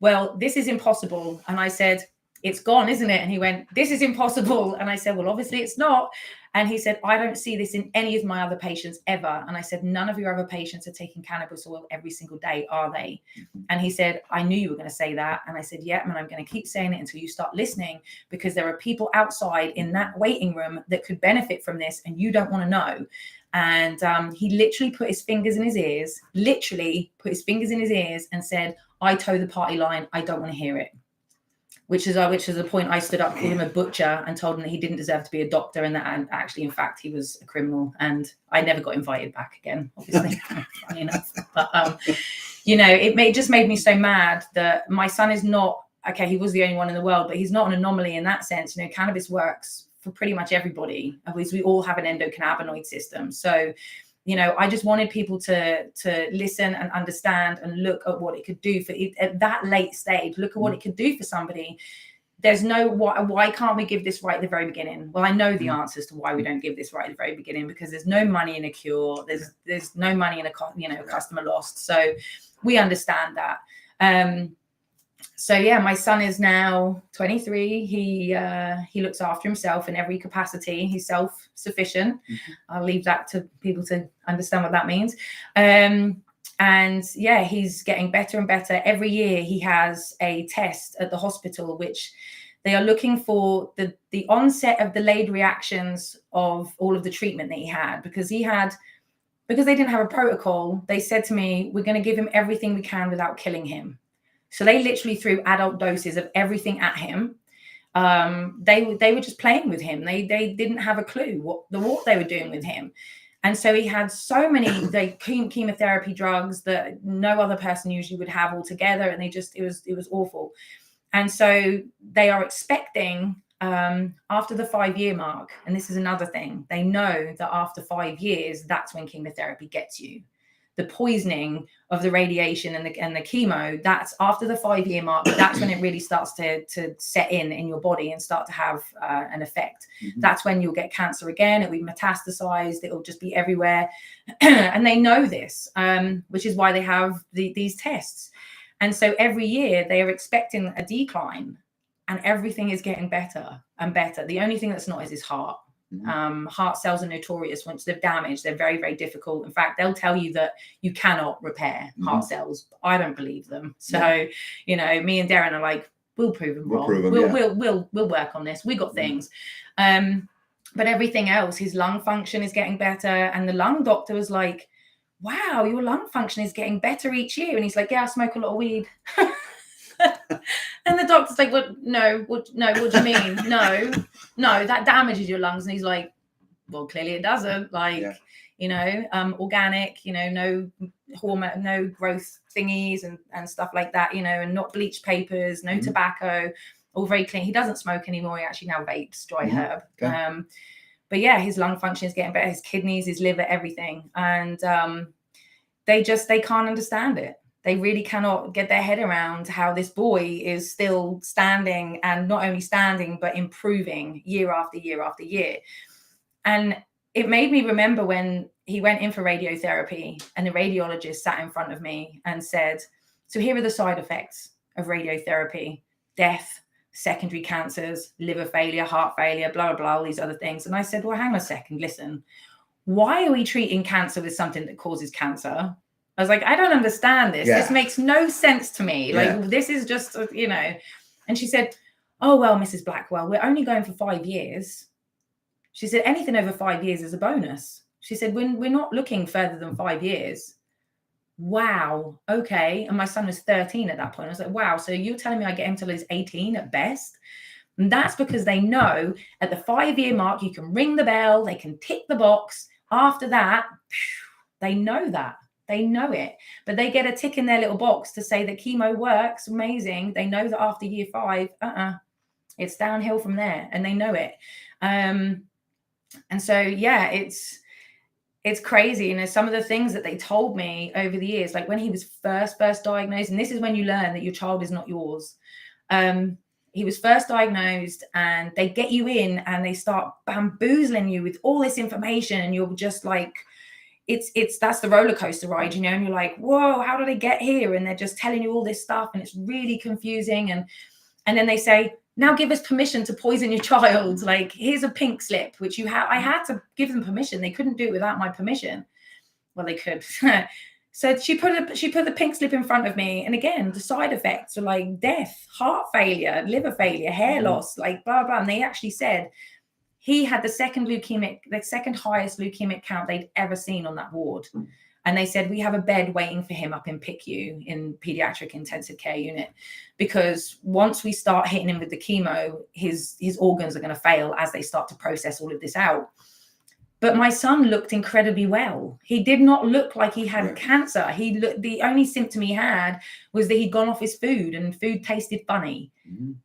well, this is impossible. And I said, it's gone, isn't it? And he went, this is impossible. And I said, well, obviously it's not. And he said, I don't see this in any of my other patients ever. And I said, none of your other patients are taking cannabis oil every single day, are they? And he said, I knew you were going to say that. And I said, yeah, and I'm going to keep saying it until you start listening, because there are people outside in that waiting room that could benefit from this, and you don't want to know. And he literally put his fingers in his ears, and said, I toe the party line. I don't want to hear it. which is the point I stood up, called him a butcher, and told him that he didn't deserve to be a doctor, and that actually, in fact, he was a criminal. And I never got invited back again, obviously. Funny enough. But it just made me so mad that my son is not, okay, he was the only one in the world, but he's not an anomaly in that sense. Cannabis works for pretty much everybody. At least we all have an endocannabinoid system. So I just wanted people to listen and understand and look at what it could do for it at that late stage. Look at what it could do for somebody. There's no why can't we give this right at the very beginning? Well, I know the answers to why we don't give this right at the very beginning, because there's no money in a cure. There's no money in a customer lost. So we understand that. So yeah, my son is now 23. He looks after himself in every capacity. He's self-sufficient. I'll leave that to people to understand what that means. And yeah, he's getting better and better. Every year he has a test at the hospital, which they are looking for the onset of delayed reactions of all of the treatment that he had, because they didn't have a protocol. They said to me, we're going to give him everything we can without killing him. So they literally threw adult doses of everything at him. They were just playing with him. They didn't have a clue what they were doing with him. And so he had so many chemotherapy drugs that no other person usually would have altogether. And it was awful. And so they are expecting after the 5-year mark, and this is another thing, they know that after 5 years, that's when chemotherapy gets you. The poisoning of the radiation and the chemo, that's after the 5-year mark. That's when it really starts to set in your body and start to have an effect. That's when you'll get cancer again. It will be metastasized. It will just be everywhere. And they know this, which is why they have these tests. And so every year they are expecting a decline, and everything is getting better and better. The only thing that's not is his heart. Heart cells are notorious. Once they're damaged, they're very, very difficult. In fact, they'll tell you that you cannot repair heart cells. I don't believe them. So, me and Darren are like, we'll prove them wrong. We'll work on this. We got things. But everything else, his lung function is getting better. And the lung doctor was like, wow, your lung function is getting better each year. And he's like, yeah, I smoke a lot of weed. And the doctor's like, what do you mean? No, that damages your lungs. And he's like, well, clearly it doesn't. Organic, no hormone, no growth thingies and stuff like that, and not bleached papers, no tobacco, all very clean. He doesn't smoke anymore. He actually now vapes dry herb. Okay. But yeah, his lung function is getting better, his kidneys, his liver, everything. And they can't understand it. They really cannot get their head around how this boy is still standing, and not only standing, but improving year after year after year. And it made me remember when he went in for radiotherapy and the radiologist sat in front of me and said, so here are the side effects of radiotherapy: death, secondary cancers, liver failure, heart failure, blah, blah, blah, all these other things. And I said, well, hang on a second, listen, why are we treating cancer with something that causes cancer? I was like, I don't understand this. Yeah. This makes no sense to me. This is just, And she said, oh, well, Mrs. Blackwell, we're only going for 5 years. She said, anything over 5 years is a bonus. She said, we're not looking further than 5 years. Wow. Okay. And my son was 13 at that point. I was like, wow. So you're telling me I get him till he's 18 at best? And that's because they know at the 5-year mark, you can ring the bell, they can tick the box. After that, they know that. They know it, but they get a tick in their little box to say that chemo works. Amazing. They know that after year 5, it's downhill from there, and they know it. And so, yeah, it's crazy. Some of the things that they told me over the years, like when he was first diagnosed, and this is when you learn that your child is not yours. He was first diagnosed, and they get you in and they start bamboozling you with all this information, and you're just like, that's the roller coaster ride, and you're like, whoa, how did I get here? And they're just telling you all this stuff, and it's really confusing. And then they say, now give us permission to poison your child. Like, here's a pink slip, which I had to give them permission. They couldn't do it without my permission. Well, they could. So she put the pink slip in front of me. And again, the side effects are like death, heart failure, liver failure, hair loss, like blah, blah. And they actually said, he had the second highest leukemic count they'd ever seen on that ward. And they said, we have a bed waiting for him up in PICU in pediatric intensive care unit, because once we start hitting him with the chemo, his organs are going to fail as they start to process all of this out. But my son looked incredibly well. He did not look like he had cancer. The only symptom he had was that he'd gone off his food and food tasted funny.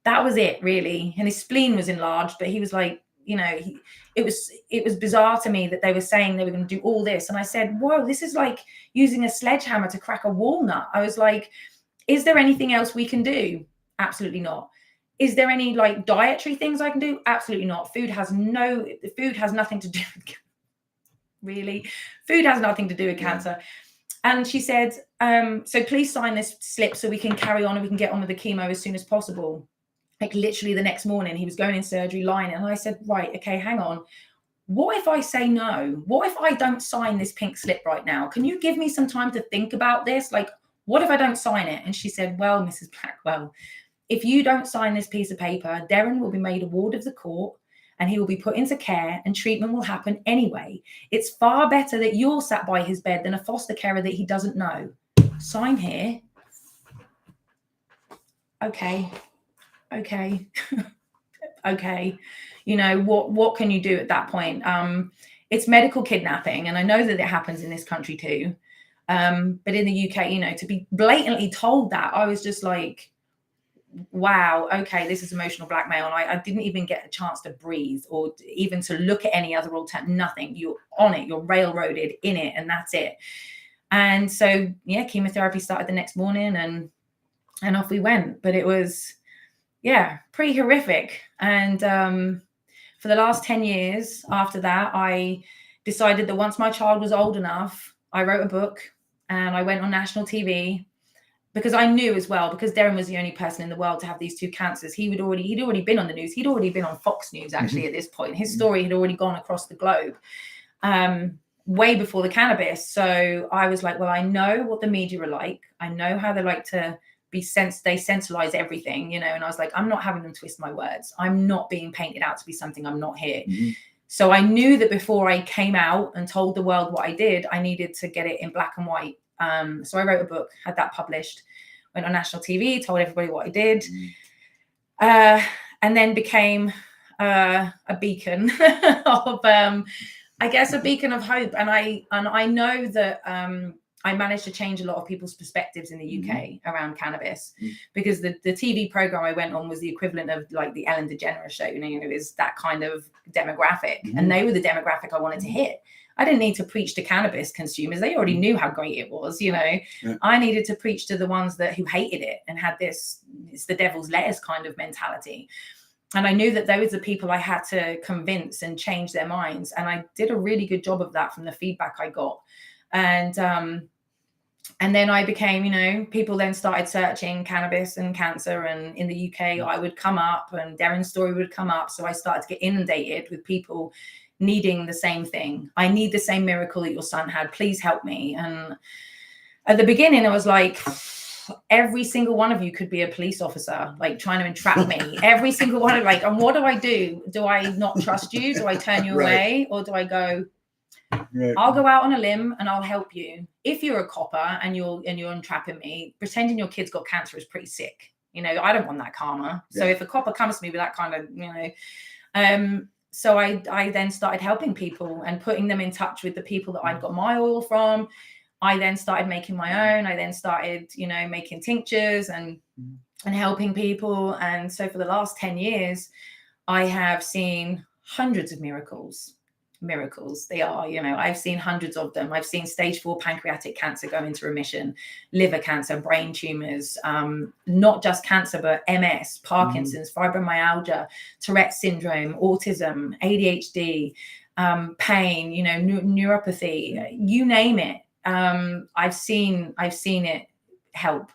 That was it, really. And his spleen was enlarged, but he was like, you know, it was bizarre to me that they were saying they were going to do all this. And I said, whoa, this is like using a sledgehammer to crack a walnut. I was like, is there anything else we can do? Absolutely not. Is there any like dietary things I can do? Absolutely not. Food has nothing to do with, really. Food has nothing to do with cancer. And she said, so please sign this slip so we can carry on and we can get on with the chemo as soon as possible. Like literally the next morning, he was going in surgery lying. And I said, right, okay, hang on. What if I say no? What if I don't sign this pink slip right now? Can you give me some time to think about this? Like, what if I don't sign it? And she said, well, Mrs. Blackwell, if you don't sign this piece of paper, Darren will be made a ward of the court and he will be put into care and treatment will happen anyway. It's far better that you're sat by his bed than a foster carer that he doesn't know. Sign here. Okay. Okay. You know, what can you do at that point? It's medical kidnapping. And I know that it happens in this country too. But in the UK, you know, to be blatantly told that, I was just like, wow, okay, this is emotional blackmail. And I didn't even get a chance to breathe or even to look at any other alternative, nothing. You're on it, you're railroaded in it, and that's it. And so, yeah, chemotherapy started the next morning and off we went. But it was, yeah, pretty horrific. And for the last 10 years after that, I decided that once my child was old enough, I wrote a book and I went on national TV. Because I knew as well, because Darren was the only person in the world to have these two cancers. He'd already been on the news. He'd already been on Fox News, actually, at this point. His story had already gone across the globe way before the cannabis. So I was like, well, I know what the media are like. I know how they like to they sensationalize everything, you know. And I was like, I'm not having them twist my words. I'm not being painted out to be something I'm not here. So I knew that before I came out and told the world what I did, I needed to get it in black and white. So I wrote a book, had that published, went on national TV, told everybody what I did, and then became a beacon of, I guess, a beacon of hope. And I know that I managed to change a lot of people's perspectives in the UK around cannabis, because the TV program I went on was the equivalent of like the Ellen DeGeneres show. You know, it was that kind of demographic, and they were the demographic I wanted to hit. I didn't need to preach to cannabis consumers. They already knew how great it was, you know. I needed to preach to the ones who hated it and had this, it's the devil's lettuce kind of mentality. And I knew that those are the people I had to convince and change their minds. And I did a really good job of that from the feedback I got. And then I became, you know, people then started searching cannabis and cancer. And in the UK, I would come up and Darren's story would come up. So I started to get inundated with people needing the same thing. I need the same miracle that your son had. Please help me. And at the beginning, I was like, every single one of you could be a police officer, like trying to entrap me. Every single one of like, and what do I do? Do I not trust you? Do I turn you away? Or do I go, I'll go out on a limb and I'll help you. If you're a copper and you're entrapping me, pretending your kid's got cancer is pretty sick. You know, I don't want that karma. So if a copper comes to me with that kind of, you know, so I then started helping people and putting them in touch with the people that I'd got my oil from. I then started making my own. I then started, you know, making tinctures and helping people. And so for the last 10 years, I have seen hundreds of miracles. They are, you know, I've seen hundreds of them. I've seen stage 4 pancreatic cancer go into remission, liver cancer, brain tumors, not just cancer, but MS, Parkinson's, fibromyalgia, Tourette's syndrome, autism, ADHD, pain, you know, neuropathy, you name it. I've seen it help.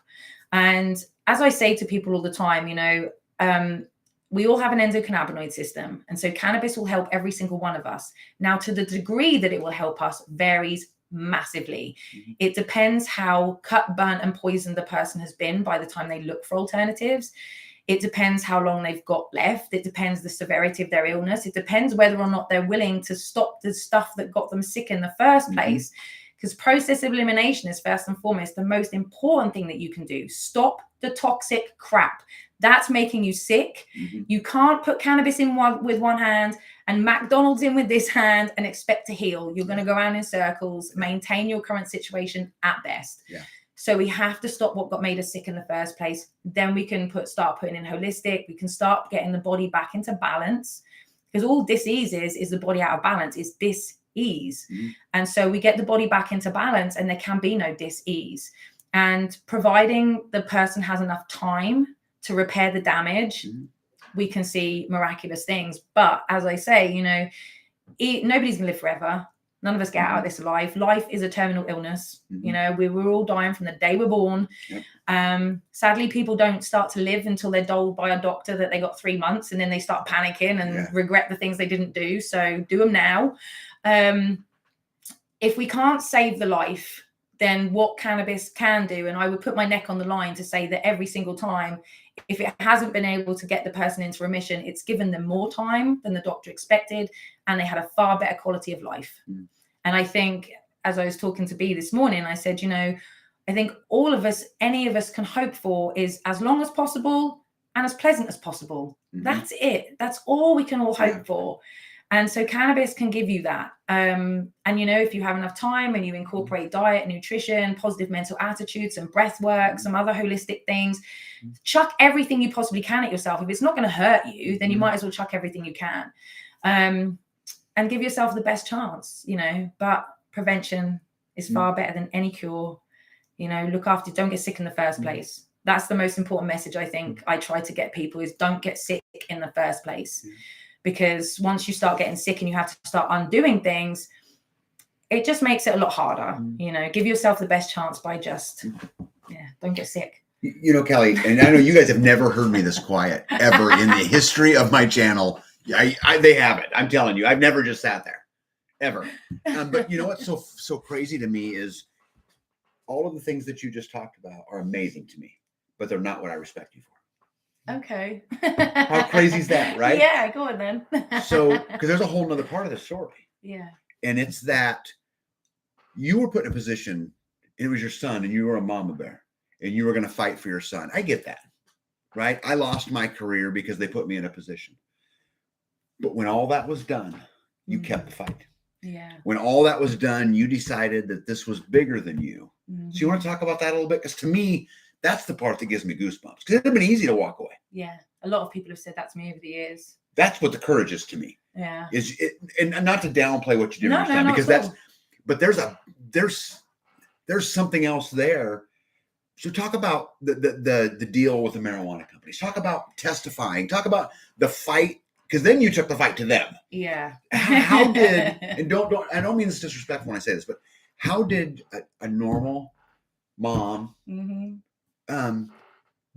And as I say to people all the time, you know, we all have an endocannabinoid system. And so cannabis will help every single one of us. Now, to the degree that it will help us varies massively. It depends how cut, burnt, and poisoned the person has been by the time they look for alternatives. It depends how long they've got left. It depends the severity of their illness. It depends whether or not they're willing to stop the stuff that got them sick in the first place. because process of elimination is first and foremost the most important thing that you can do. Stop the toxic crap. That's making you sick. You can't put cannabis in with one hand and McDonald's in with this hand and expect to heal. You're going to go around in circles, maintain your current situation at best. So we have to stop what made us sick in the first place. Then we can start putting in holistic. We can start getting the body back into balance, because all dis-ease is the body out of balance, is dis-ease. And so we get the body back into balance and there can be no dis-ease. And providing the person has enough time to repair the damage, we can see miraculous things. But as I say, you know, nobody's gonna live forever. None of us get out of this alive. Life is a terminal illness. You know, we're all dying from the day we're born. Sadly, people don't start to live until they're told by a doctor that they got 3 months, and then they start panicking and regret the things they didn't do. So do them now. If we can't save the life, then what cannabis can do, and I would put my neck on the line to say that every single time, if it hasn't been able to get the person into remission, it's given them more time than the doctor expected, and they had a far better quality of life. And I think, as I was talking to B this morning, I said, you know, I think all of us, any of us can hope for is as long as possible and as pleasant as possible. That's it. That's all we can all hope for. And so cannabis can give you that. And, you know, if you have enough time and you incorporate diet, nutrition, positive mental attitudes, and breath work, some other holistic things, chuck everything you possibly can at yourself. If it's not going to hurt you, then you might as well chuck everything you can. And give yourself the best chance, you know, but prevention is far better than any cure. You know, look after, don't get sick in the first place. That's the most important message I think I try to get people, is don't get sick in the first place. Because once you start getting sick and you have to start undoing things, it just makes it a lot harder. You know, give yourself the best chance by just, don't get sick. You know, Callie, and I know you guys have never heard me this quiet ever in the history of my channel. They haven't. I'm telling you, I've never just sat there, ever. But you know what's so crazy to me is all of the things that you just talked about are amazing to me, but they're not what I respect you for. Okay. How crazy is that, right? Yeah, go on then. So, because there's a whole nother part of the story. Yeah. And it's that you were put in a position, it was your son, and you were a mama bear, and you were going to fight for your son. I get that, right? I lost my career because they put me in a position. But when all that was done, you kept the fight. Yeah. When all that was done, you decided that this was bigger than you. So you want to talk about that a little bit? Because to me, that's the part that gives me goosebumps. Because it'd have been easy to walk away. Yeah. A lot of people have said that to me over the years. That's what the courage is to me. Yeah. And not to downplay what you did, because but there's something else there. So talk about the deal with the marijuana companies. Talk about testifying. Talk about the fight, because then you took the fight to them. Yeah. How did, and I don't mean this disrespectful when I say this, but how did a normal mom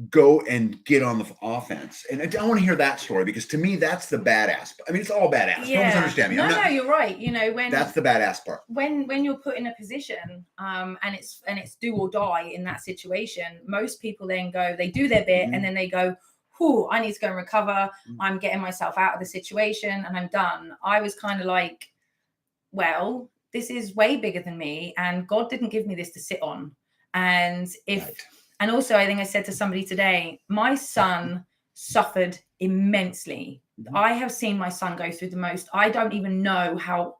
go and get on the offense? And I want to hear that story, because to me, that's the badass. I mean, it's all badass. Yeah. Don't misunderstand me. No, you're right. You know, that's the badass part. When you're put in a position, and it's do or die in that situation, most people then go, they do their bit, and then they go, "Whew, I need to go and recover. I'm getting myself out of the situation, and I'm done." I was kind of like, well, this is way bigger than me, and God didn't give me this to sit on. And and also, I think I said to somebody today, my son suffered immensely. I have seen my son go through the most. I don't even know how.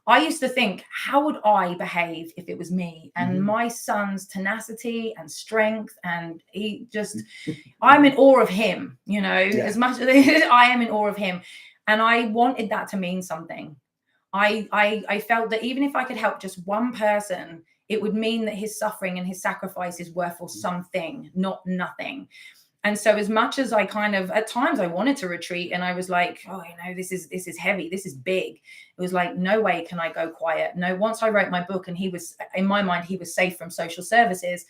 I used to think, how would I behave if it was me? And my son's tenacity and strength, and he just, I'm in awe of him, you know, as much as I am in awe of him. And I wanted that to mean something. I felt that even if I could help just one person, it would mean that his suffering and his sacrifices were for something, not nothing. And so as much as I kind of, at times I wanted to retreat, and I was like, oh, you know, this is heavy. This is big. It was like, no way can I go quiet. No, once I wrote my book, and he was, in my mind, he was safe from social services.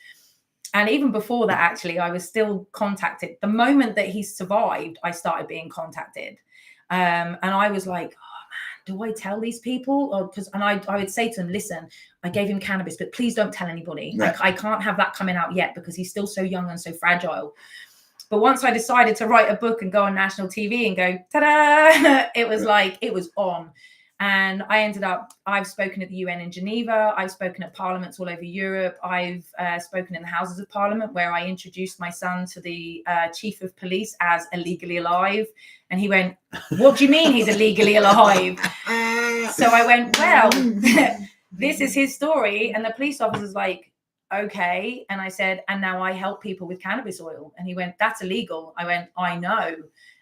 And even before that, actually, I was still contacted. The moment that he survived, I started being contacted. And I was like, do I tell these people? Or and I would say to them, listen, I gave him cannabis, but please don't tell anybody. Right. I can't have that coming out yet, because he's still so young and so fragile. But once I decided to write a book and go on national TV and go, ta-da, it was like, it was on. And I've spoken at the UN in Geneva. I've spoken at parliaments all over Europe. I've spoken in the Houses of Parliament, where I introduced my son to the chief of police as illegally alive. And he went, "What do you mean he's illegally alive?" So I went, "Well, this is his story." And the police officer's like, "Okay." And I said, "And now I help people with cannabis oil." And he went, "That's illegal." I went, "I know."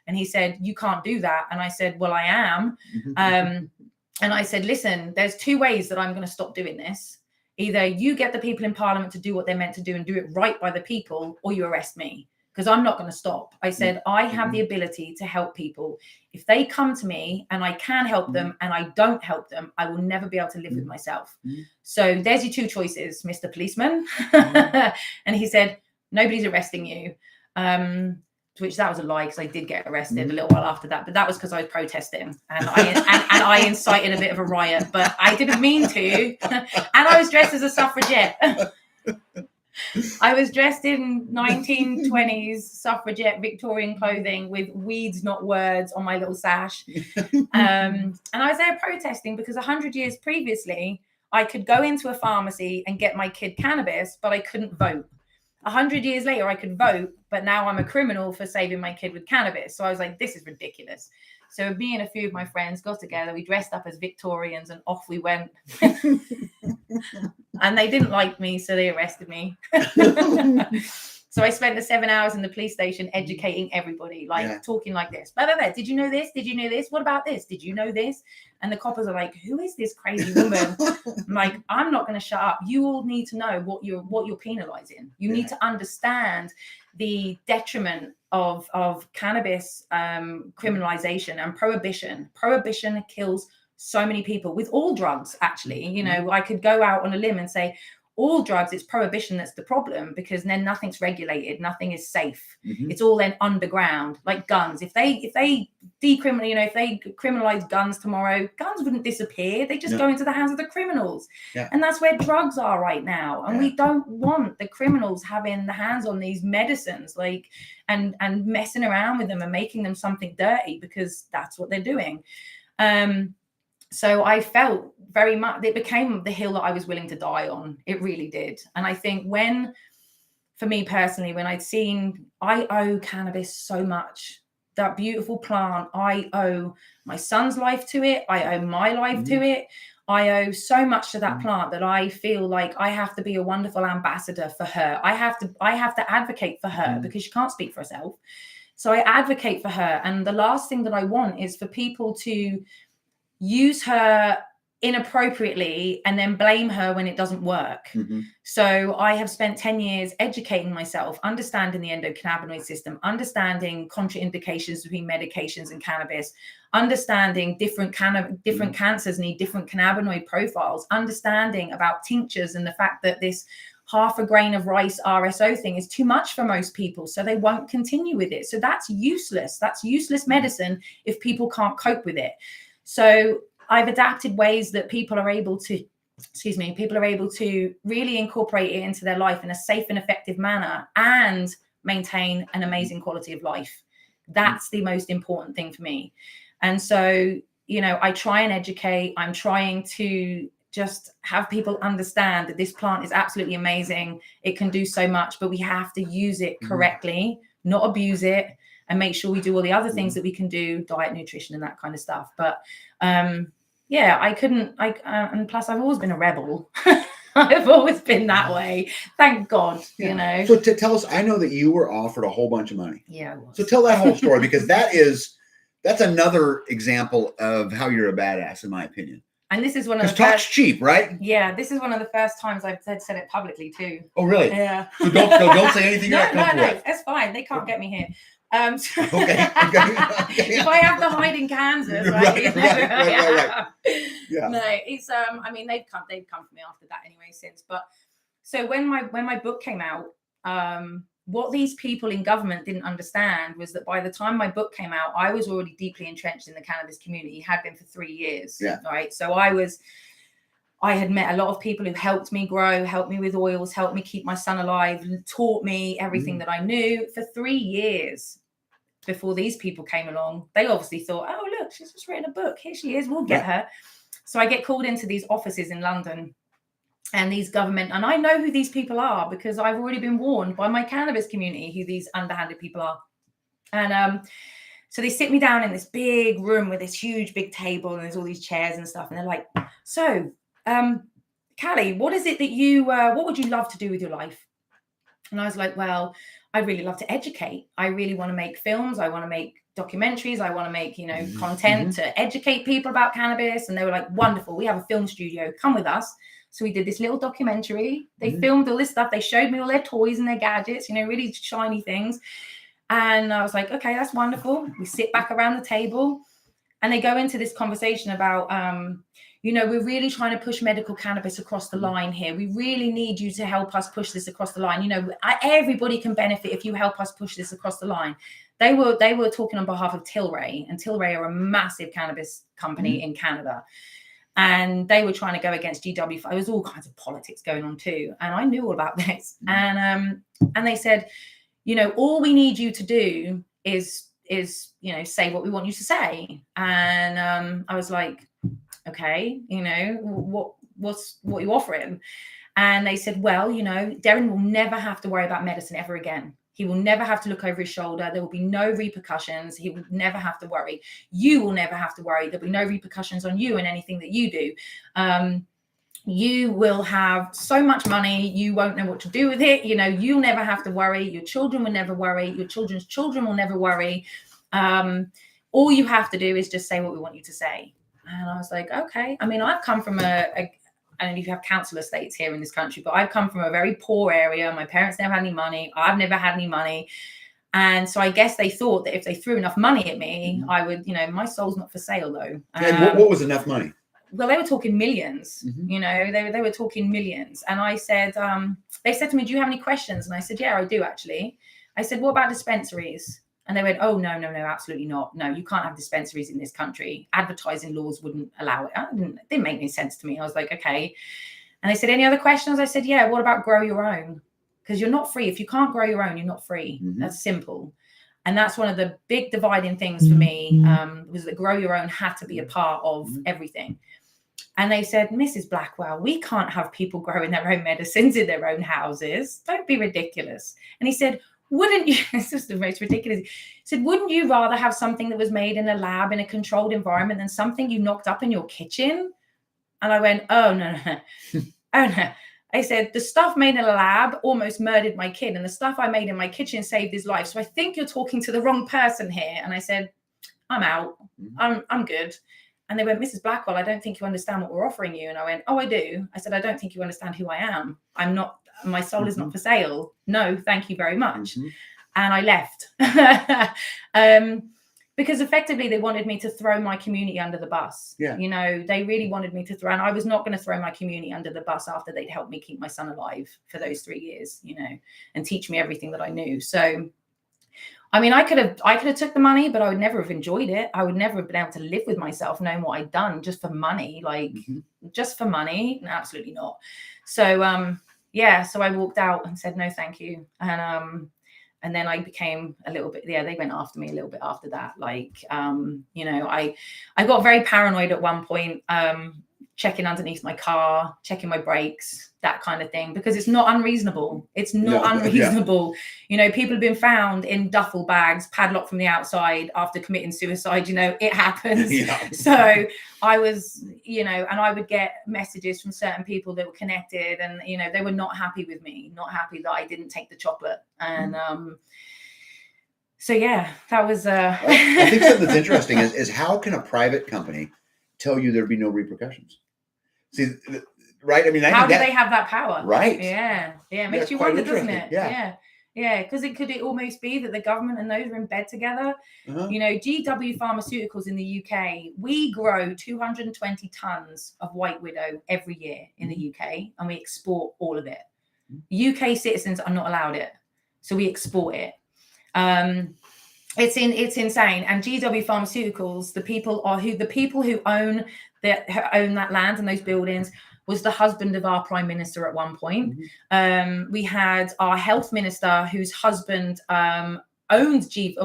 And he said, "You can't do that." And I said, "Well, I am." And I said, "Listen, there's two ways that I'm going to stop doing this. Either you get the people in Parliament to do what they're meant to do and do it right by the people, or you arrest me, because I'm not going to stop." I said, "I have the ability to help people. If they come to me and I can help them and I don't help them, I will never be able to live with myself. So there's your two choices, Mr. Policeman." And he said, "Nobody's arresting you." To which that was a lie, because I did get arrested a little while after that, but that was because I was protesting and I incited a bit of a riot, but I didn't mean to. And I was dressed as a suffragette. I was dressed in 1920s suffragette Victorian clothing with "weeds, not words" on my little sash. And I was there protesting because 100 years previously, I could go into a pharmacy and get my kid cannabis, but I couldn't vote. 100 years later, I could vote, but now I'm a criminal for saving my kid with cannabis. So I was like, this is ridiculous. So me and a few of my friends got together. We dressed up as Victorians and off we went. And they didn't like me, so they arrested me. So I spent the 7 hours in the police station educating everybody, talking like this. Blah, blah, blah. Did you know this? Did you know this? What about this? Did you know this? And the coppers are like, "Who is this crazy woman?" I'm like, "I'm not going to shut up. You all need to know what you're penalizing. You need to understand the detriment of cannabis criminalization and prohibition. Prohibition kills so many people with all drugs, actually. You know, I could go out on a limb and say all drugs, it's prohibition that's the problem, because then nothing's regulated, nothing is safe. It's all then underground, like guns. If they decriminalize, if they criminalize guns tomorrow, guns wouldn't disappear. They just go into the hands of the criminals. And that's where drugs are right now. And we don't want the criminals having the hands on these medicines, and messing around with them and making them something dirty, because that's what they're doing. So I felt very much, it became the hill that I was willing to die on. It really did. And I think for me personally, when I'd seen, I owe cannabis so much. That beautiful plant, I owe my son's life to it. I owe my life to it. I owe so much to that plant that I feel like I have to be a wonderful ambassador for her. I have to advocate for her, because she can't speak for herself. So I advocate for her. And the last thing that I want is for people to use her inappropriately and then blame her when it doesn't work. So I have spent 10 years educating myself, understanding the endocannabinoid system, understanding contraindications between medications and cannabis, understanding different cancers need different cannabinoid profiles, understanding about tinctures and the fact that this half a grain of rice RSO thing is too much for most people, so they won't continue with it. So that's useless. That's useless medicine if people can't cope with it. So I've adapted ways that people are able to really incorporate it into their life in a safe and effective manner and maintain an amazing quality of life. That's the most important thing for me. And so, you know, I try and educate. I'm trying to just have people understand that this plant is absolutely amazing. It can do so much, but we have to use it correctly, not abuse it, and make sure we do all the other things that we can do, diet, nutrition, and that kind of stuff. But and plus I've always been a rebel. I've always been that way. Thank God, you know. So to tell us, I know that you were offered a whole bunch of money. Yeah, I was. So tell that whole story, because that's another example of how you're a badass, in my opinion. And this is one of the first... talk's cheap, right? Yeah, this is one of the first times I've said it publicly too. Oh, really? Yeah. So don't say anything. No, it's fine. They can't get me here. Okay. If I have to hide in Kansas, right? Yeah. No, it's I mean they've come for me after that anyway since. But so when my book came out, what these people in government didn't understand was that by the time my book came out, I was already deeply entrenched in the cannabis community, had been for 3 years. Yeah. Right. So I had met a lot of people who helped me grow, helped me with oils, helped me keep my son alive, taught me everything that I knew for 3 years. before these people came along. They obviously thought, oh, look, she's just written a book. Here she is. We'll get her. So I get called into these offices in London and these government, and I know who these people are because I've already been warned by my cannabis community who these underhanded people are. And so they sit me down in this big room with this huge big table and there's all these chairs and stuff. And they're like, so, Callie, what is it that you, what would you love to do with your life? And I was like, well, I really love to educate. I really want to make films. I want to make documentaries. I want to make, you know, content to educate people about cannabis. And they were like, wonderful. We have a film studio. Come with us. So we did this little documentary. They filmed all this stuff. They showed me all their toys and their gadgets, you know, really shiny things. And I was like, okay, that's wonderful. We sit back around the table and they go into this conversation about, you know, we're really trying to push medical cannabis across the line here. We really need you to help us push this across the line. You know, everybody can benefit if you help us push this across the line. They were talking on behalf of Tilray, and Tilray are a massive cannabis company in Canada. And they were trying to go against GW. There was all kinds of politics going on too. And I knew all about this. And they said, you know, all we need you to do is, you know, say what we want you to say. And I was like, okay, you know, what are you offering? And they said, well, you know, Deryn will never have to worry about medicine ever again. He will never have to look over his shoulder. There will be no repercussions. He will never have to worry. You will never have to worry. There'll be no repercussions on you and anything that you do. You will have so much money, you won't know what to do with it. You know, you'll never have to worry. Your children will never worry. Your children's children will never worry. All you have to do is just say what we want you to say. And I was like, okay. I mean, I've come from I don't know if you have council estates here in this country, but I've come from a very poor area. My parents never had any money. I've never had any money. And so I guess they thought that if they threw enough money at me, I would, you know, my soul's not for sale though. And what was enough money? Well, they were talking millions, you know, they were talking millions. And I said, they said to me, do you have any questions? And I said, yeah, I do actually. I said, what about dispensaries? And they went, oh, no, absolutely not. No, you can't have dispensaries in this country. Advertising laws wouldn't allow it. It didn't make any sense to me. I was like, okay. And they said, any other questions? I said, yeah, what about grow your own? Because you're not free. If you can't grow your own, you're not free. That's simple. And that's one of the big dividing things for me, was that grow your own had to be a part of everything. And they said, Mrs. Blackwell, we can't have people growing their own medicines in their own houses. Don't be ridiculous. And he said, wouldn't you, this is the most ridiculous. He said, wouldn't you rather have something that was made in a lab in a controlled environment than something you knocked up in your kitchen? And I went, oh, no. Oh, no. I said, the stuff made in a lab almost murdered my kid, and the stuff I made in my kitchen saved his life. So I think you're talking to the wrong person here. And I said, I'm out. I'm good. And they went, Mrs. Blackwell, I don't think you understand what we're offering you. And I went, oh, I do. I said, I don't think you understand who I am. I'm not, my soul is not for sale. No, thank you very much. And I left. Because effectively they wanted me to throw my community under the bus. Yeah. You know, they really wanted me to throw, and I was not going to throw my community under the bus after they'd helped me keep my son alive for those 3 years, you know, and teach me everything that I knew. So, I mean, I could have took the money, but I would never have enjoyed it. I would never have been able to live with myself knowing what I'd done just for money, like just for money. No, absolutely not. So, yeah, so I walked out and said, no, thank you. And then I became a little bit, they went after me a little bit after that. Like, you know, I got very paranoid at one point, checking underneath my car, checking my brakes, that kind of thing, because it's not unreasonable. It's not unreasonable. Yeah. You know, people have been found in duffel bags, padlocked from the outside after committing suicide. You know, it happens. Yeah. So I was, you know, and I would get messages from certain people that were connected, and, you know, they were not happy with me, not happy that I didn't take the chocolate. And so, yeah, that was. I think something that's interesting is how can a private company tell you there'd be no repercussions? See, right? I mean, how do they have that power? Right. Yeah. Yeah. It makes you wonder, doesn't it? Yeah. Yeah. Because it could almost be that the government and those are in bed together. You know, GW Pharmaceuticals in the UK, we grow 220 tons of White Widow every year in the UK, and we export all of it. UK citizens are not allowed it, so we export it. It's insane. And GW Pharmaceuticals, the people who own that land and those buildings was the husband of our prime minister at one point. We had our health minister whose husband owned he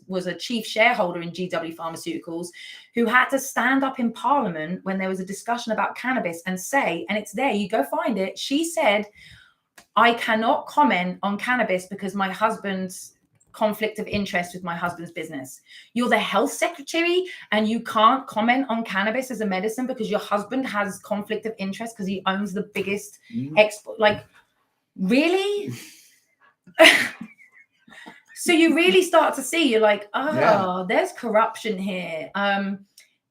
was a chief shareholder in GW Pharmaceuticals, who had to stand up in Parliament when there was a discussion about cannabis and say, and it's there, you go find it. She said, I cannot comment on cannabis because my husband's conflict of interest with my husband's business. You're the health secretary and you can't comment on cannabis as a medicine because your husband has conflict of interest because he owns the biggest export. Like, really? So you really start to see, you're like, there's corruption here.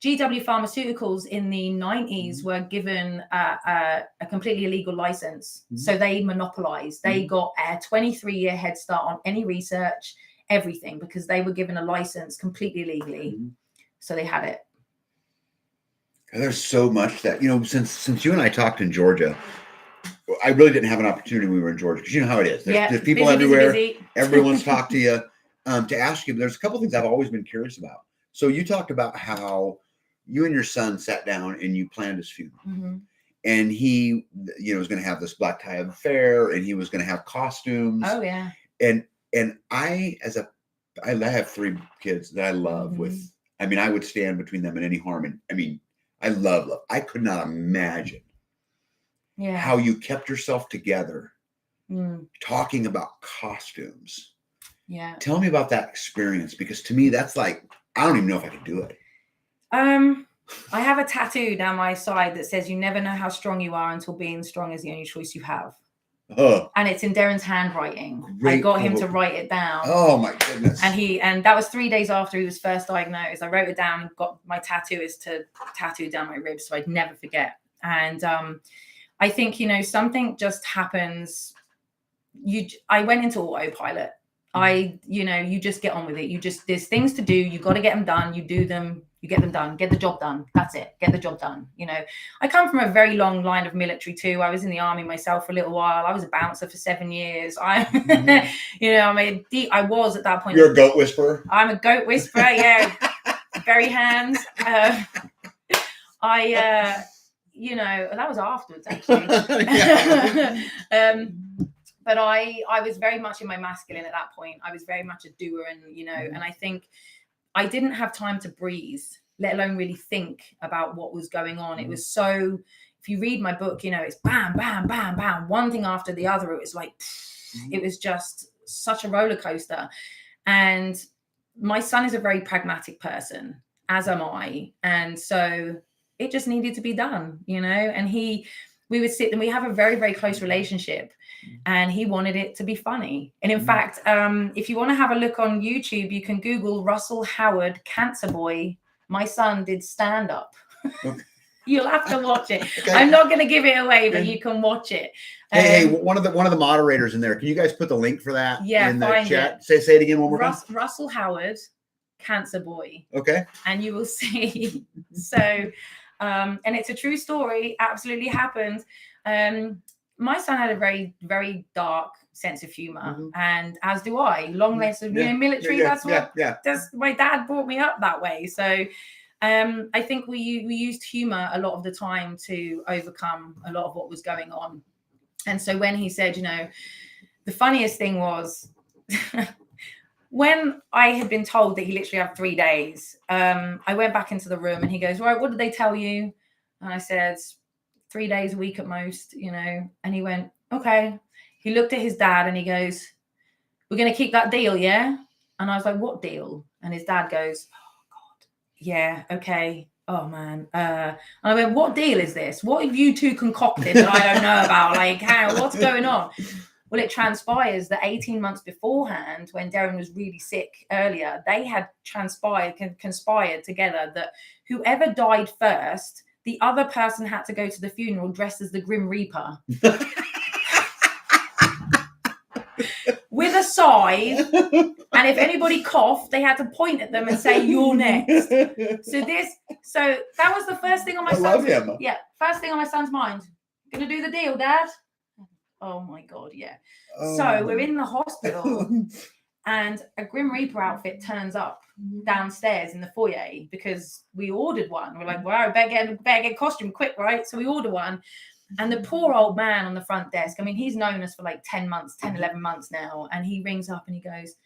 GW Pharmaceuticals in the 90s were given a completely illegal license. So they monopolized. They got a 23-year head start on any research, everything, because they were given a license completely legally. So they had it. There's so much that, since you and I talked in Georgia, I really didn't have an opportunity when we were in Georgia, because you know how it is. There's people everywhere. Busy. Everyone's talked to you to ask you. But there's a couple of things I've always been curious about. So you talked about how you and your son sat down and you planned his funeral. And he, was going to have this black tie affair, and he was going to have costumes. Oh, yeah. And I have 3 kids that I love I would stand between them in any harm. And I love. I could not imagine how you kept yourself together talking about costumes. Yeah. Tell me about that experience, because to me, that's like, I don't even know if I could do it. I have a tattoo down my side that says, you never know how strong you are until being strong is the only choice you have. And it's in Darren's handwriting. I got him to write it down. Oh my goodness. And that was 3 days after he was first diagnosed. I wrote it down and got my tattooist to tattoo down my ribs so I'd never forget. And I think, something just happens. I went into autopilot. You just get on with it. There's things to do. You got to get them done. You do them. You get them done. Get the job done. That's it. Get the job done. I come from a very long line of military too. I was in the army myself for a little while. I was a bouncer for 7 years. I was at that point. You're a goat whisperer. I'm a goat whisperer. Yeah. Very hands. That was afterwards actually. But I was very much in my masculine at that point. I was very much a doer, and and I think I didn't have time to breathe, let alone really think about what was going on. It was so, if you read my book, it's bam, bam, bam, bam, one thing after the other. It was like, it was just such a roller coaster. And my son is a very pragmatic person, as am I. And so it just needed to be done, and we would sit and we have a very, very close relationship, and he wanted it to be funny. And in fact, if you want to have a look on YouTube, you can Google Russell Howard Cancer Boy. My son did stand up. Okay. You'll have to watch it. Okay. I'm not going to give it away, but you can watch it. Hey, one of the moderators in there, can you guys put the link for that in the chat? Say it again one more time. Russell Howard Cancer Boy. Okay. And you will see. So, and it's a true story. Absolutely happened. My son had a very, very dark sense of humor, and as do I. Long list of military. That's my dad brought me up that way. So, I think we used humor a lot of the time to overcome a lot of what was going on. And so when he said, the funniest thing was when I had been told that he literally had 3 days, I went back into the room and he goes, right, what did they tell you? And I said, 3 days a week at most, and he went, okay. He looked at his dad and he goes, we're going to keep that deal, yeah? And I was like, what deal? And his dad goes, oh God, yeah, okay. Oh man. And I went, what deal is this? What have you two concocted that I don't know about? Like, what's going on? Well, it transpires that 18 months beforehand, when Deryn was really sick earlier, they had conspired together that whoever died first, the other person had to go to the funeral dressed as the Grim Reaper. With a scythe, and if anybody coughed, they had to point at them and say, "You're next." So that was the first thing on my first thing on my son's mind. Gonna do the deal, Dad? Oh my God, yeah. Oh. So we're in the hospital, and a Grim Reaper outfit turns up downstairs in the foyer because we ordered one. We're like, "Wow, better get costume quick, right?" So we order one. And the poor old man on the front desk, I mean, he's known us for like 10, 11 months now. And he rings up and he goes,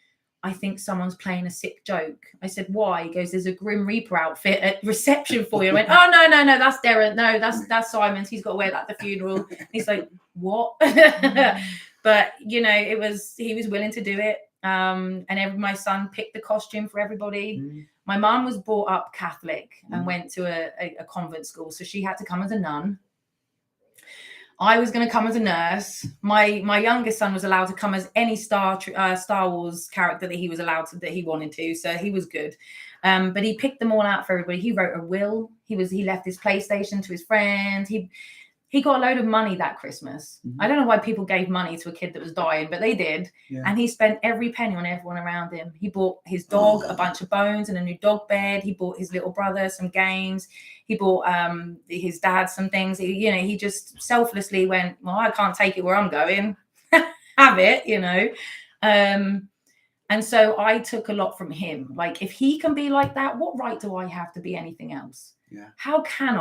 I think someone's playing a sick joke. I said, why? He goes, there's a Grim Reaper outfit at reception for you. I went, oh, no, that's Darren. No, that's Simon's. He's got to wear that at the funeral. He's like, what? But, you know, he was willing to do it. And my son picked the costume for everybody. My mom was brought up Catholic and went to a convent school. So she had to come as a nun. I was going to come as a nurse. My youngest son was allowed to come as any Star Wars character that he was allowed to, that he wanted to. So he was good. But he picked them all out for everybody. He wrote a will. He left his PlayStation to his friends. He got a load of money that Christmas. I don't know why people gave money to a kid that was dying, but they did. Yeah. And he spent every penny on everyone around him. He bought his dog a bunch of bones and a new dog bed. He bought his little brother some games. He bought his dad some things. He just selflessly went, well, I can't take it where I'm going. Have it, you know. And so I took a lot from him. Like, if he can be like that, what right do I have to be anything else? Yeah. How can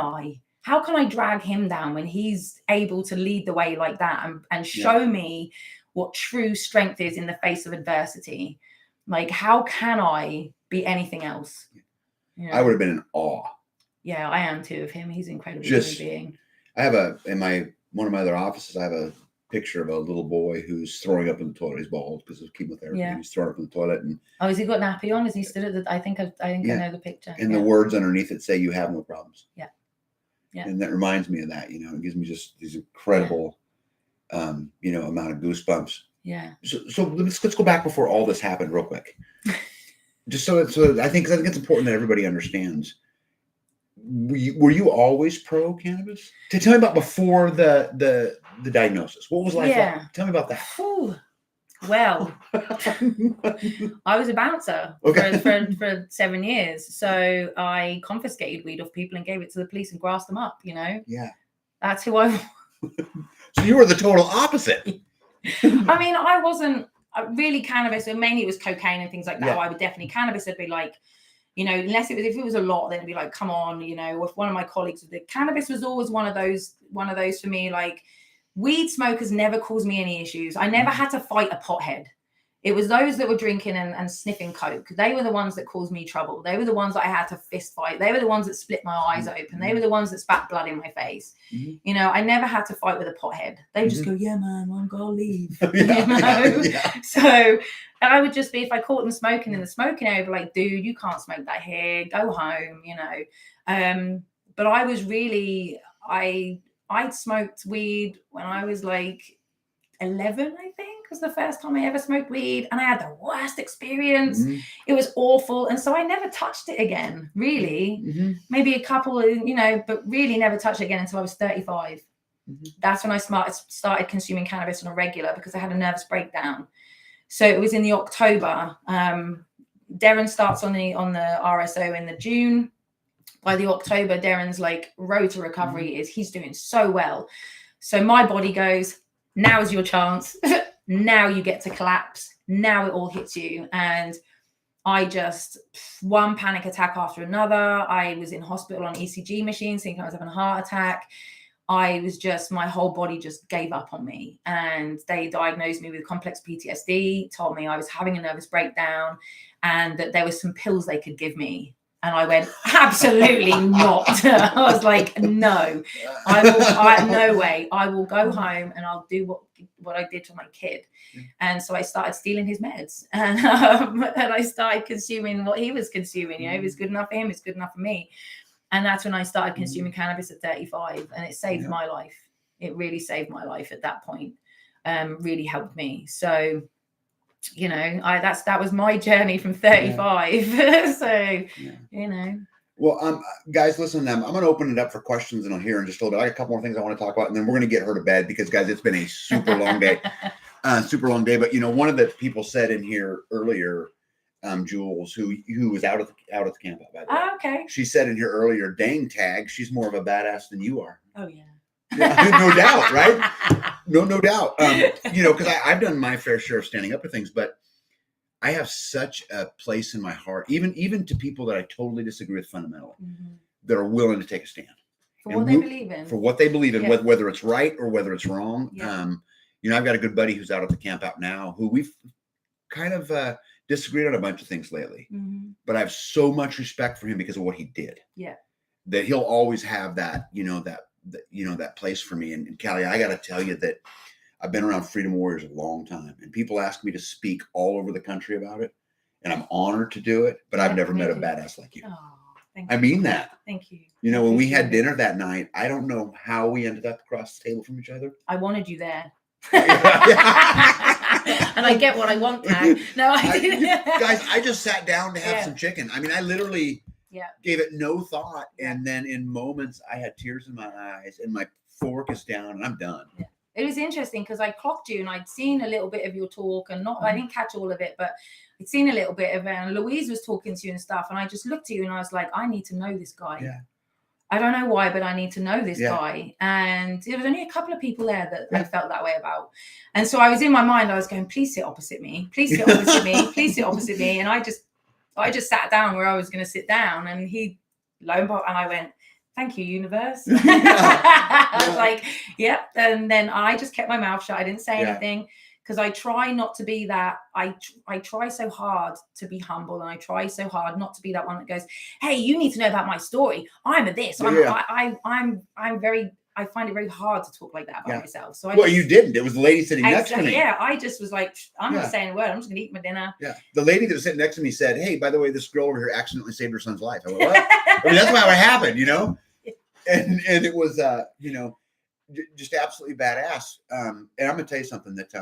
I drag him down when he's able to lead the way like that and show me what true strength is in the face of adversity? Like, how can I be anything else? You know? I would have been in awe. Yeah, I am too of him. He's an incredible human being. I have in one of my other offices, I have a picture of a little boy who's throwing up in the toilet. He's bald because of chemotherapy. Yeah. He's throwing up in the toilet. And has he got nappy on? Is he stood at I think I know the picture. And the words underneath it say, "You have no problems." Yeah. Yeah. And that reminds me of that, it gives me just these incredible, amount of goosebumps. Yeah. So let's go back before all this happened real quick. Just so I think it's important that everybody understands. Were you always pro cannabis? Tell me about before the diagnosis. What was life like? Tell me about that. Ooh. Well, I was a bouncer for 7 years. So I confiscated weed off people and gave it to the police and grassed them up, Yeah. That's who I was. So you were the total opposite. I mean, I wasn't really cannabis. And mainly it was cocaine and things like that. Yeah. I would definitely, cannabis would be like, if it was a lot, then it'd be like, come on, with one of my colleagues, the cannabis was always one of those for me, like, weed smokers never caused me any issues. I never had to fight a pothead. It was those that were drinking and sniffing coke. They were the ones that caused me trouble. They were the ones that I had to fist fight. They were the ones that split my eyes open. They were the ones that spat blood in my face. I never had to fight with a pothead. They would just go, yeah, man, I'm going to leave. Yeah. So I would just be, if I caught them smoking in the smoking area, I'd be like, dude, you can't smoke that here. Go home, But I was really, I'd smoked weed when I was like 11, I think, was the first time I ever smoked weed. And I had the worst experience. It was awful. And so I never touched it again, really. Maybe a couple, but really never touched it again until I was 35. That's when I started consuming cannabis on a regular because I had a nervous breakdown. So it was in the October. Deryn starts on the RSO in the June. By the October, Darren's like road to recovery he's doing so well. So my body goes, now's your chance. Now you get to collapse. Now it all hits you. And I just, one panic attack after another. I was in hospital on ECG machines thinking I was having a heart attack. My whole body just gave up on me. And they diagnosed me with complex PTSD, told me I was having a nervous breakdown and that there was some pills they could give me. And I went, absolutely not. I was like, no, no way. I will go home and I'll do what I did to my kid. And so I started stealing his meds and I started consuming what he was consuming. It was good enough for him. It's good enough for me. And that's when I started consuming cannabis at 35 and it saved my life. It really saved my life at that point. Really helped me. So, that was my journey from 35. So, Well, guys, listen, I'm going to open it up for questions in here in just a little bit. I got a couple more things I want to talk about, and then we're going to get her to bed because, guys, it's been a super long day. But, one of the people said in here earlier, Jules, who was out of the camp, by the way. Oh, okay. She said in here earlier, dang tag, she's more of a badass than you are. Oh, yeah. No doubt, right? No doubt. Because I've done my fair share of standing up to things, but I have such a place in my heart, even to people that I totally disagree with fundamentally, that are willing to take a stand. For what they believe in. For what they believe in, whether it's right or whether it's wrong. Yeah. I've got a good buddy who's out at the camp out now who we've kind of disagreed on a bunch of things lately, Mm-hmm. but I have so much respect for him because of what he did. Yeah. That he'll always have that, that place for me. And Callie, I got to tell you that I've been around Freedom Warriors a long time, and people ask me to speak all over the country about it, and I'm honored to do it. But I've never met a badass like you. Oh, thank you. I mean that. Thank you. You know, when we had dinner that night, I don't know how we ended up across the table from each other. I wanted you there. And I get what I want, Pat. No, I didn't. Guys, I just sat down to have some chicken. I mean, I literally gave it no thought. And then in moments, I had tears in my eyes and my fork is down and I'm done. Yeah. It was interesting because I clocked you and I'd seen a little bit of your talk and I didn't catch all of it, but I'd seen a little bit of it. And Louise was talking to you and stuff. And I just looked at you and I was like, I need to know this guy. Yeah. I don't know why, but I need to know this guy. And there was only a couple of people there that I felt that way about. And so I was in my mind, I was going, please sit opposite me. Please sit opposite me. Please sit opposite me. And I just sat down where I was going to sit down. And he, lo and behold, and I went, thank you, universe. I was like, yep. And then I just kept my mouth shut. I didn't say anything. Because I try not to be that. I try so hard to be humble, and I try so hard not to be that one that goes, "Hey, you need to know about my story. I'm a this. I'm very. I find it very hard to talk like that about myself." So you didn't. It was the lady sitting next to me. Yeah, I just was like, I'm not saying a word. I'm just gonna eat my dinner. Yeah, the lady that was sitting next to me said, "Hey, by the way, this girl over here accidentally saved her son's life." I went, "What?" I mean, that's how it happened, you know. And it was, just absolutely badass. And I'm gonna tell you something that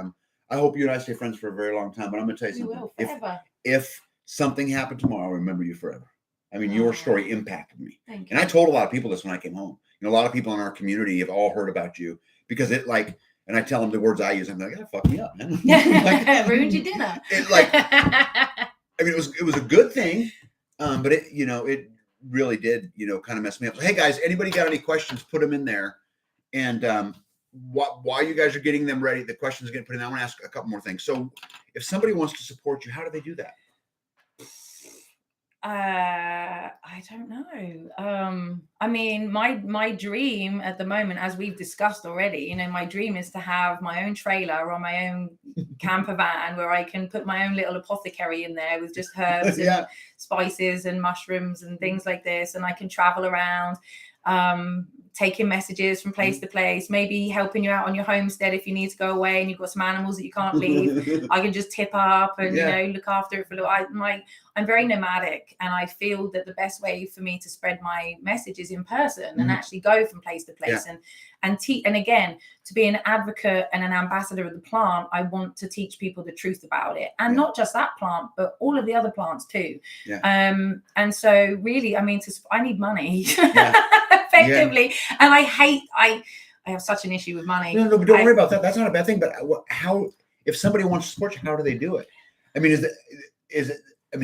I hope you and I stay friends for a very long time, but I'm going to tell you something. We will, forever. If something happened tomorrow, I'll remember you forever. I mean, your story impacted me. Thank you. And I told a lot of people this when I came home. You know, a lot of people in our community have all heard about you because and I tell them the words I use. I'm like, fuck me up, man. Ruined your dinner. I mean, it was a good thing, but it really did, kind of mess me up. So, hey guys, anybody got any questions? Put them in there. And, while you guys are getting them ready, the questions are getting put in. I want to ask a couple more things. So if somebody wants to support you, how do they do that? I don't know. I mean, my dream at the moment, as we've discussed already, my dream is to have my own trailer or my own camper van where I can put my own little apothecary in there with just herbs and spices and mushrooms and things like this. And I can travel around, taking messages from place to place, maybe helping you out on your homestead if you need to go away and you've got some animals that you can't leave. I can just tip up and look after it for a little. I'm very nomadic, and I feel that the best way for me to spread my message is in person and actually go from place to place and teach. And again, to be an advocate and an ambassador of the plant, I want to teach people the truth about it, and not just that plant, but all of the other plants too. And so really, I mean, I need money. Effectively. And I have such an issue with money. No, but don't worry about that. That's not a bad thing. But how, if somebody wants to support you, how do they do it? I mean,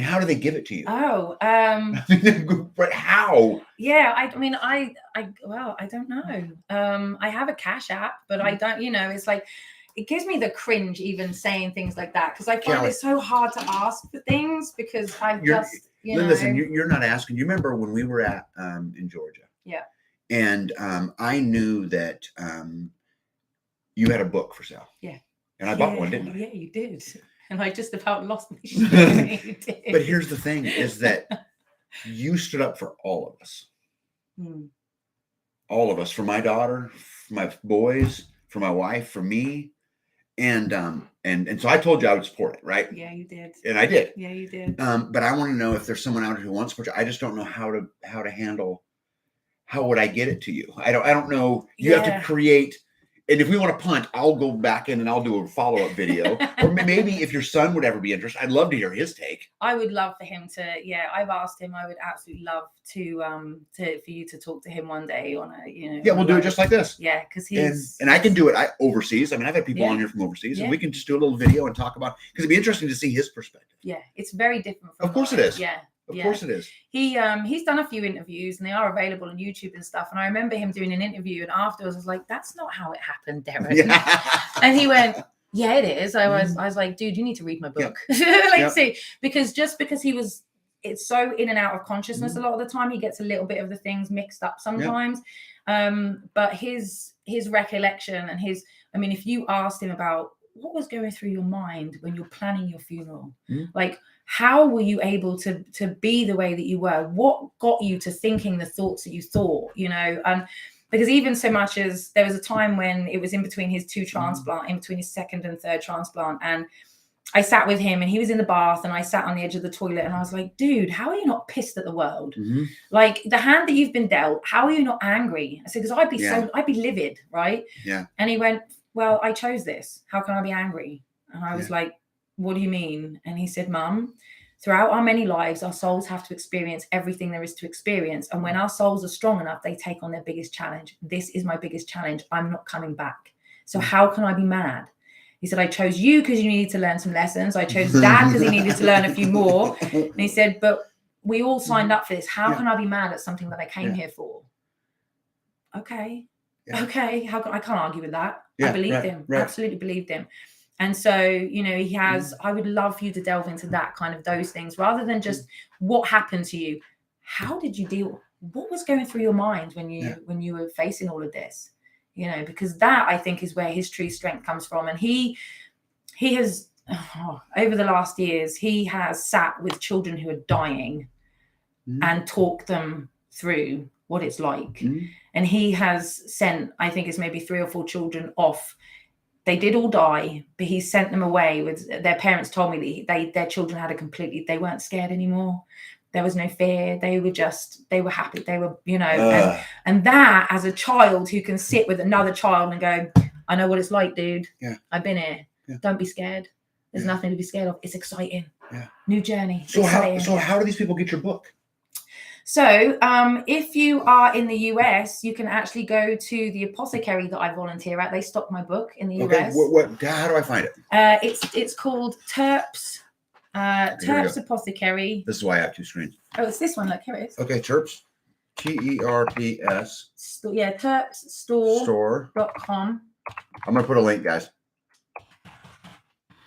how do they give it to you? But how? Yeah, I don't know. I have a Cash App, but I don't, it's like, it gives me the cringe even saying things like that, because I find it so hard to ask for things because Listen, you're not asking. You remember when we were at in Georgia? Yeah. And I knew that you had a book for sale. Yeah. And I bought one, didn't I? Yeah, you did. And I just about lost my shit. You did. But here's the thing, is that you stood up for all of us. All of us, for my daughter, for my boys, for my wife, for me. And so I told you I would support it, right? Yeah, you did. And I did. Yeah, you did. But I want to know if there's someone out here who wants to support you. I just don't know how to handle. How would I get it to you? I don't know. You have to create. And if we want to punt, I'll go back in and I'll do a follow-up video. Or maybe if your son would ever be interested, I'd love to hear his take. I would love for him to, I've asked him, I would absolutely love for you to talk to him one day on a, Yeah, we'll do it just like this. Yeah, because he's... And I can do it overseas. I mean, I've had people on here from overseas, and we can just do a little video and talk about, because it'd be interesting to see his perspective. Yeah, it's very different from Of course it is. Yeah. Of course it is. He's done a few interviews and they are available on YouTube and stuff. And I remember him doing an interview and afterwards I was like, that's not how it happened, Darren. Yeah. And he went, yeah, it is. I was like, dude, you need to read my book. See, because it's so in and out of consciousness a lot of the time. He gets a little bit of the things mixed up sometimes. But his recollection and if you asked him about what was going through your mind when you're planning your funeral? Like, how were you able to be the way that you were? What got you to thinking the thoughts that you thought, you know? Because even so much as there was a time when it was in between his 2 transplant, in between his 2nd and 3rd transplant, and I sat with him and he was in the bath and I sat on the edge of the toilet and I was like, dude, how are you not pissed at the world? Like, the hand that you've been dealt, how are you not angry? I said, because I'd be livid, right? Yeah. And he went, well, I chose this. How can I be angry? And I was like, what do you mean? And he said, Mum, throughout our many lives, our souls have to experience everything there is to experience. And when our souls are strong enough, they take on their biggest challenge. This is my biggest challenge. I'm not coming back. So how can I be mad? He said, I chose you because you needed to learn some lessons. I chose Dad because he needed to learn a few more. And he said, but we all signed up for this. How can I be mad at something that I came here for? Okay. Okay. I can't argue with that. I believed him. Absolutely believed him. And so, you know, he has, I would love for you to delve into that kind of those things rather than just what happened to you. How did you deal? What was going through your mind when you were facing all of this? You know, because that, I think, is where his true strength comes from. And he has, over the last years, he has sat with children who are dying and talked them through what it's like. And he has sent, I think it's maybe 3 or 4 children off. They did all die, but he sent them away with their parents told me that their children had they weren't scared anymore. There was no fear. They were happy. They were, you know, and that as a child who can sit with another child and go, I know what it's like, dude. Yeah. I've been here. Yeah. Don't be scared. There's nothing to be scared of. It's exciting. Yeah. New journey. So how do these people get your book? So if you are in the US, you can actually go to the apothecary that I volunteer at. They stock my book in the US. How do I find it? It's called Terps. Terps Apothecary. This is why I have 2 screens. Oh, it's this one. Look, here it is. Okay, Terps. TERPS. Terps store.com. I'm going to put a link, guys.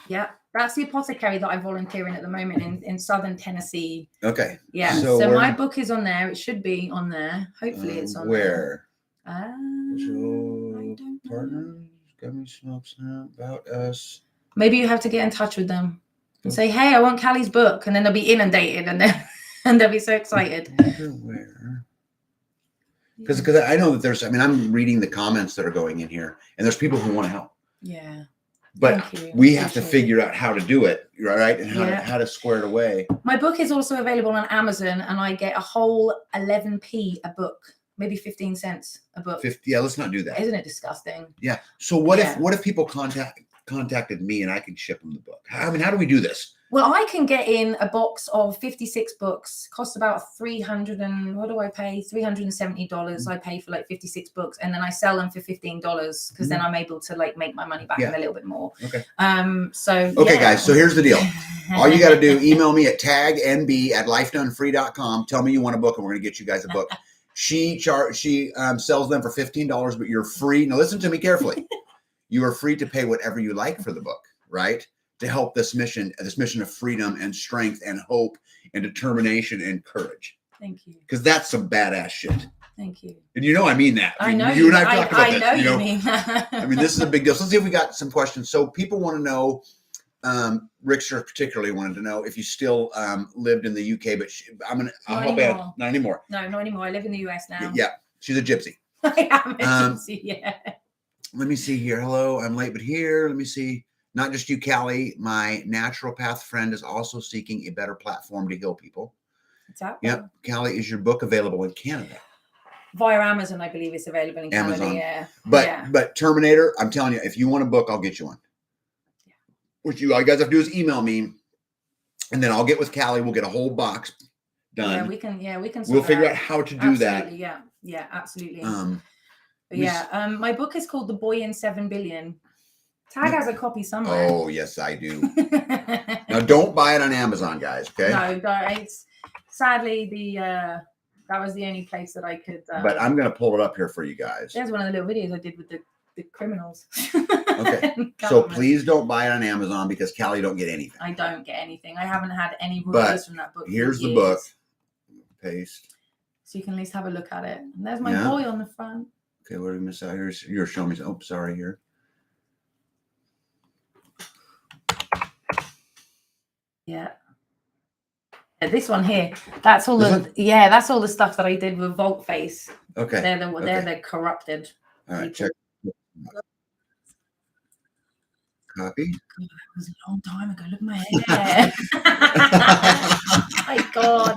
Yeah, that's the apothecary that I volunteer in at the moment in southern Tennessee. Okay. Yeah. So my book is on there. It should be on there. Hopefully it's on there. Where? I don't know. Partners, gummy smokes about us. Maybe you have to get in touch with them. And say, hey, I want Callie's book, and then they'll be inundated, and they'll be so excited. Where? Because I know that I'm reading the comments that are going in here, and there's people who want to help. Yeah. But we have to figure out how to do it, right? And how to square it away. My book is also available on Amazon, and I get a whole 11p a book, maybe 15 cents a book. 50. Yeah, let's not do that. Isn't it disgusting? Yeah. So what if people contacted me and I can ship them the book? I mean, how do we do this? Well, I can get in a box of 56 books, costs about $370. I pay for like 56 books, and then I sell them for $15 because then I'm able to like make my money back and a little bit more. Okay. Guys, so here's the deal. All you got to do, email me at tagnb@lifedonefree.com. Tell me you want a book, and we're going to get you guys a book. She sells them for $15, but you're free. Now listen to me carefully. You are free to pay whatever you like for the book, right? To help this mission of freedom and strength and hope and determination and courage. Thank you. Because that's some badass shit. Thank you. And you know I mean that. I know you and I have talked about this. I know you mean that. I mean, this is a big deal. So let's see if we got some questions. So people want to know, Richter particularly wanted to know if you still lived in the UK, but I'll help out. Not anymore. No, not anymore. I live in the US now. Yeah. She's a gypsy. I am a gypsy, yeah. Let me see here. Hello, I'm late, but here. Let me see. Not just you, Callie. My naturopath friend is also seeking a better platform to heal people. What's that? Yep. Callie, is your book available in Canada? Via Amazon, I believe it's available in Canada. Yeah. But Terminator, I'm telling you, if you want a book, I'll get you one. Yeah. What all you guys have to do is email me, and then I'll get with Callie. We'll get a whole box done. Yeah, we can. We'll figure out how to do that. Yeah. Yeah. Absolutely. My book is called The Boy in 7 Billion. Tag has a copy somewhere. Oh, yes, I do. Now, don't buy it on Amazon, guys, okay? No, it's sadly that was the only place that I could. But I'm going to pull it up here for you guys. There's one of the little videos I did with the criminals. Okay. So please don't buy it on Amazon because Callie don't get anything. I don't get anything. I haven't had any reviews from that book. Here's the book. Paste. So you can at least have a look at it. And there's my boy on the front. Okay, what did we miss out here? You're showing me. Oh, sorry here. Yeah. This one here, that's all that's all the stuff that I did with Volt Face. Okay. They're the corrupted. All right, people. check. Copy. God, that was a long time ago. Look at my hair. My God.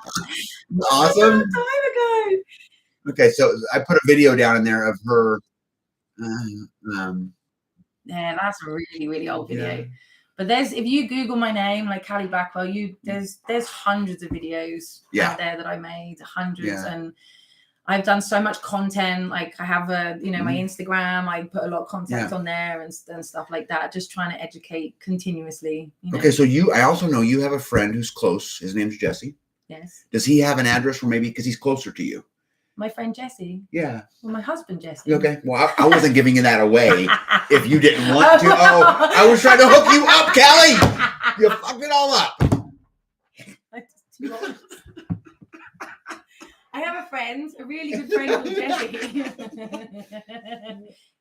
Awesome. A long time ago. Okay, so I put a video down in there of her. Yeah, that's a really, really old video. Yeah. But if you Google my name, like Callie Blackwell, there's hundreds of videos out there that I made, hundreds, and I've done so much content. Like I have my Instagram, I put a lot of content on there and stuff like that, just trying to educate continuously. Okay, so I also know you have a friend who's close. His name's Jesse. Yes. Does he have an address where maybe because he's closer to you? My friend Jesse. Yeah. Well, my husband Jesse. Okay. Well, I wasn't giving you that away if you didn't want to. Oh, I was trying to hook you up, Callie. You fucked it all up. I have a really good friend called Jesse.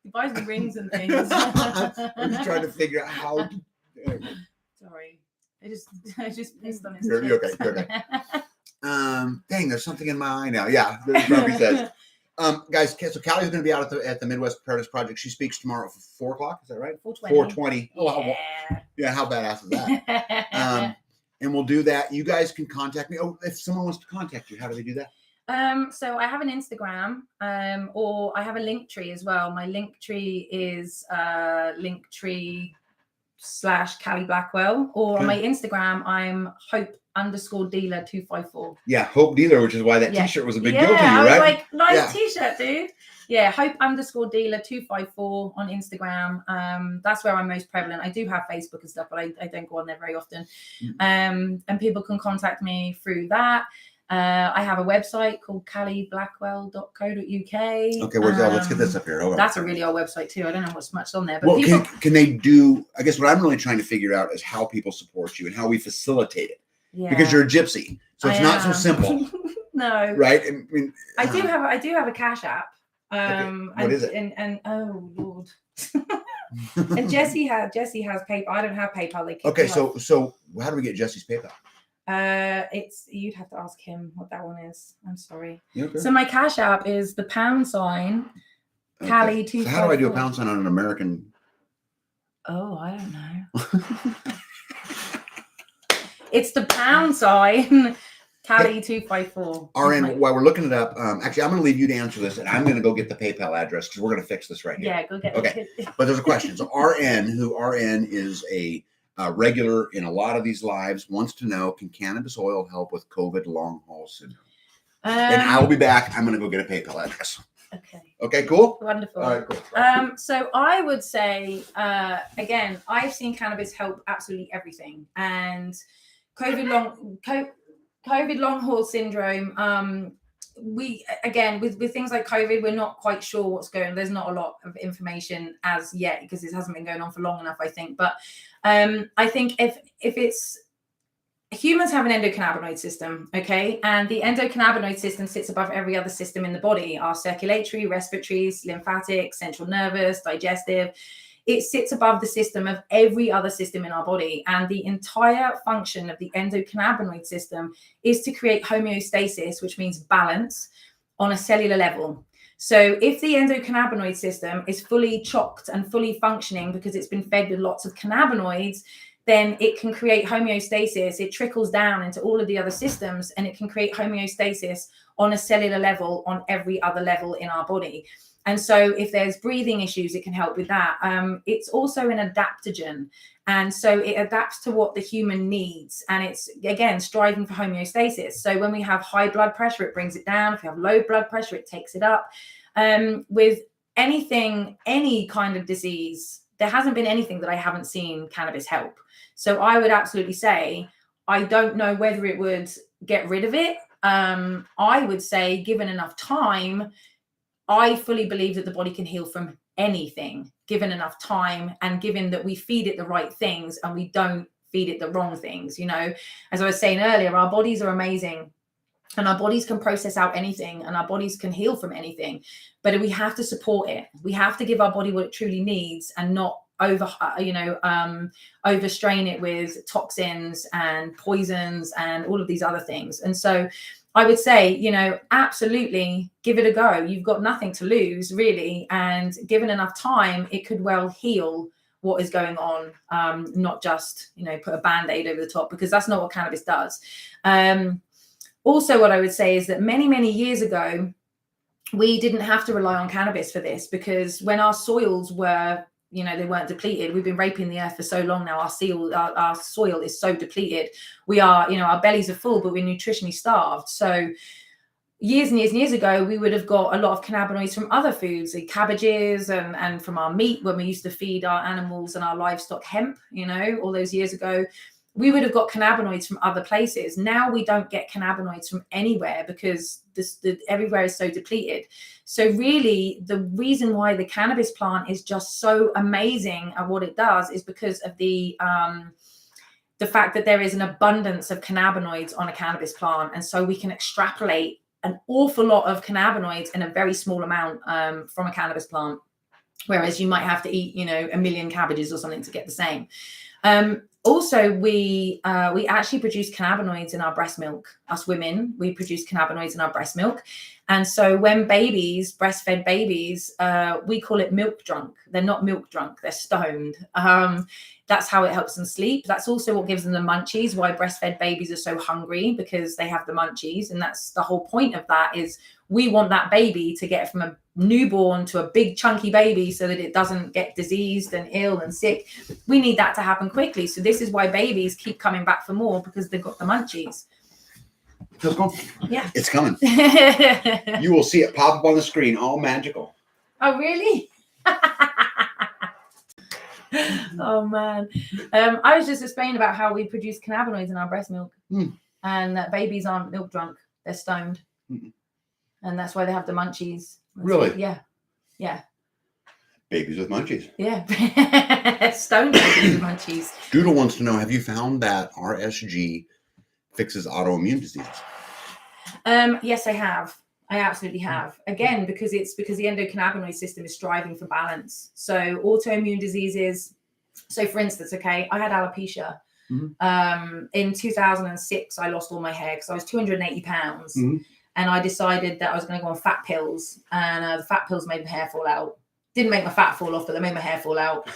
He buys me rings and things. I'm just trying to figure out how. Sorry, I just pissed on his. You're okay. You're okay. Dang, there's something in my eye now. Yeah, Grumpy says. Guys, so Callie's going to be out at the Midwest Paradise Project. She speaks tomorrow at 4 o'clock. Is that right? 4:20. Oh, yeah. How badass is that? And we'll do that. You guys can contact me. Oh, if someone wants to contact you, how do they do that? So I have an Instagram, or I have a link tree as well. My link tree is linktree /Callie Blackwell, or on my Instagram, I'm Hope_dealer254. Yeah, Hope Dealer, which is why that T-shirt was a big deal to you, I was right? like, nice T-shirt, dude. Yeah, Hope_dealer254 on Instagram. That's where I'm most prevalent. I do have Facebook and stuff, but I don't go on there very often. And people can contact me through that. I have a website called Callieblackwell.co.uk. Okay, let's get this up here. Hold on. That's a really old website too. I don't know what's much on there. But can they do? I guess what I'm really trying to figure out is how people support you and how we facilitate it. Yeah. Because you're a gypsy, so it's not so simple. No. Right. I mean, I do have a Cash App. What is it? And oh Lord. And Jesse has PayPal. I don't have PayPal. Okay, so how do we get Jesse's PayPal? You'd have to ask him what that one is. I'm sorry. Okay. So my Cash App is the £, Callie 254. So how do I do a £on an American? Oh, I don't know. It's the £, Callie 254. RN, while we're looking it up, actually, I'm going to leave you to answer this, and I'm going to go get the PayPal address because we're going to fix this right here. Yeah, go get it. Okay, but there's a question. So RN is a regular in a lot of these lives, wants to know, can cannabis oil help with COVID long haul syndrome? And I will be back. I'm going to go get a PayPal address. Okay, cool. Wonderful. All right, cool. So I would say, again, I've seen cannabis help absolutely everything. And COVID long haul syndrome, we, again, with things like COVID, we're not quite sure what's going on. There's not a lot of information as yet because it hasn't been going on for long enough, I think. But I think if it's, humans have an endocannabinoid system, okay? And the endocannabinoid system sits above every other system in the body, our circulatory, respiratory, lymphatic, central nervous, digestive. It sits above the system of every other system in our body. And the entire function of the endocannabinoid system is to create homeostasis, which means balance on a cellular level. So if the endocannabinoid system is fully chocked and fully functioning because it's been fed with lots of cannabinoids, then it can create homeostasis. It trickles down into all of the other systems and it can create homeostasis on a cellular level, on every other level in our body. And so if there's breathing issues, it can help with that. It's also an adaptogen. And so it adapts to what the human needs. And it's, again, striving for homeostasis. So when we have high blood pressure, it brings it down. If we have low blood pressure, it takes it up. With anything, any kind of disease, there hasn't been anything that I haven't seen cannabis help. So I would absolutely say, I don't know whether it would get rid of it. I would say, given enough time, I fully believe that the body can heal from anything, given enough time and given that we feed it the right things and we don't feed it the wrong things. You know, as I was saying earlier, our bodies are amazing and our bodies can process out anything and our bodies can heal from anything, but we have to support it. We have to give our body what it truly needs and not overstrain it with toxins and poisons and all of these other things. And so I would say, absolutely give it a go. You've got nothing to lose, really. And given enough time, it could well heal what is going on, not just, put a Band-Aid over the top, because that's not what cannabis does. Also, what I would say is that many, many years ago, we didn't have to rely on cannabis for this, because when our soils were, they weren't depleted. We've been raping the earth for so long now. Our soil is so depleted. We are, our bellies are full, but we're nutritionally starved. So years and years and years ago, we would have got a lot of cannabinoids from other foods, like cabbages and from our meat, when we used to feed our animals and our livestock hemp, all those years ago. We would have got cannabinoids from other places. Now we don't get cannabinoids from anywhere, because everywhere is so depleted. So really, the reason why the cannabis plant is just so amazing at what it does is because of the fact that there is an abundance of cannabinoids on a cannabis plant. And so we can extrapolate an awful lot of cannabinoids in a very small amount from a cannabis plant. Whereas you might have to eat, 1 million cabbages or something to get the same. Also, we actually produce cannabinoids in our breast milk. Us women, we produce cannabinoids in our breast milk. And so when breastfed babies, we call it milk drunk. They're not milk drunk, they're stoned. That's how it helps them sleep. That's also what gives them the munchies, why breastfed babies are so hungry, because they have the munchies. And that's the whole point of that, is we want that baby to get from a newborn to a big chunky baby so that it doesn't get diseased and ill and sick. We need that to happen quickly. So this is why babies keep coming back for more, because they've got the munchies. Feels cool. Yeah. It's coming. You will see it pop up on the screen, all magical. Oh, really? Oh, man. I was just explaining about how we produce cannabinoids in our breast milk, and that babies aren't milk drunk. They're stoned. And that's why they have the munchies. Really? Yeah. Yeah. Babies with munchies. Yeah. Stoned babies with munchies. Doodle wants to know, have you found that RSG fixes autoimmune diseases? Yes, I have. I absolutely have. Again, because the endocannabinoid system is striving for balance. So autoimmune diseases. So for instance, I had alopecia. In 2006, I lost all my hair because I was 280 pounds. And I decided that I was going to go on fat pills, and the fat pills made my hair fall out. Didn't make my fat fall off, but they made my hair fall out.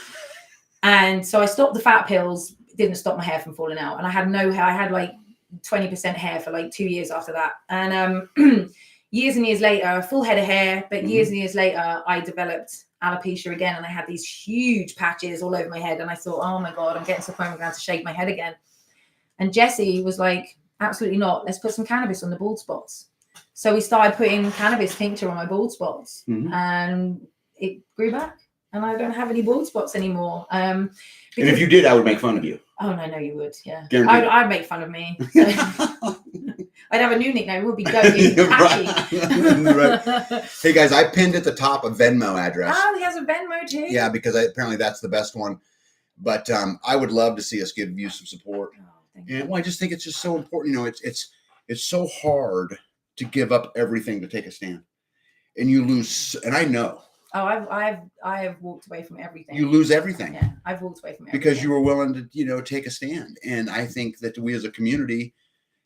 And so I stopped the fat pills. Didn't stop my hair from falling out. And I had no hair. I had like 20% hair for like 2 years after that. And years and years later, a full head of hair, but years and years later, I developed alopecia again. And I had these huge patches all over my head. And I thought, oh my God, I'm getting to the point where I'm going to shave my head again. And Jessie was like, absolutely not. Let's put some cannabis on the bald spots. So we started putting cannabis tincture on my bald spots, and it grew back, and I don't have any bald spots anymore. And if you did, I would make fun of you. Oh, no, you would. Yeah. I'd make fun of me. So I'd have a new nickname. It would be Goaty. Right. Hey, guys, I pinned at the top a Venmo address. Oh, he has a Venmo too? Yeah, because apparently that's the best one. But I would love to see us give you some support. Oh, thank you. And I just think it's just so important. It's so hard to give up everything to take a stand, and you lose. And I know. Oh, I have walked away from everything. You lose everything. Yeah, I've walked away from everything because you were willing to, take a stand. And I think that we as a community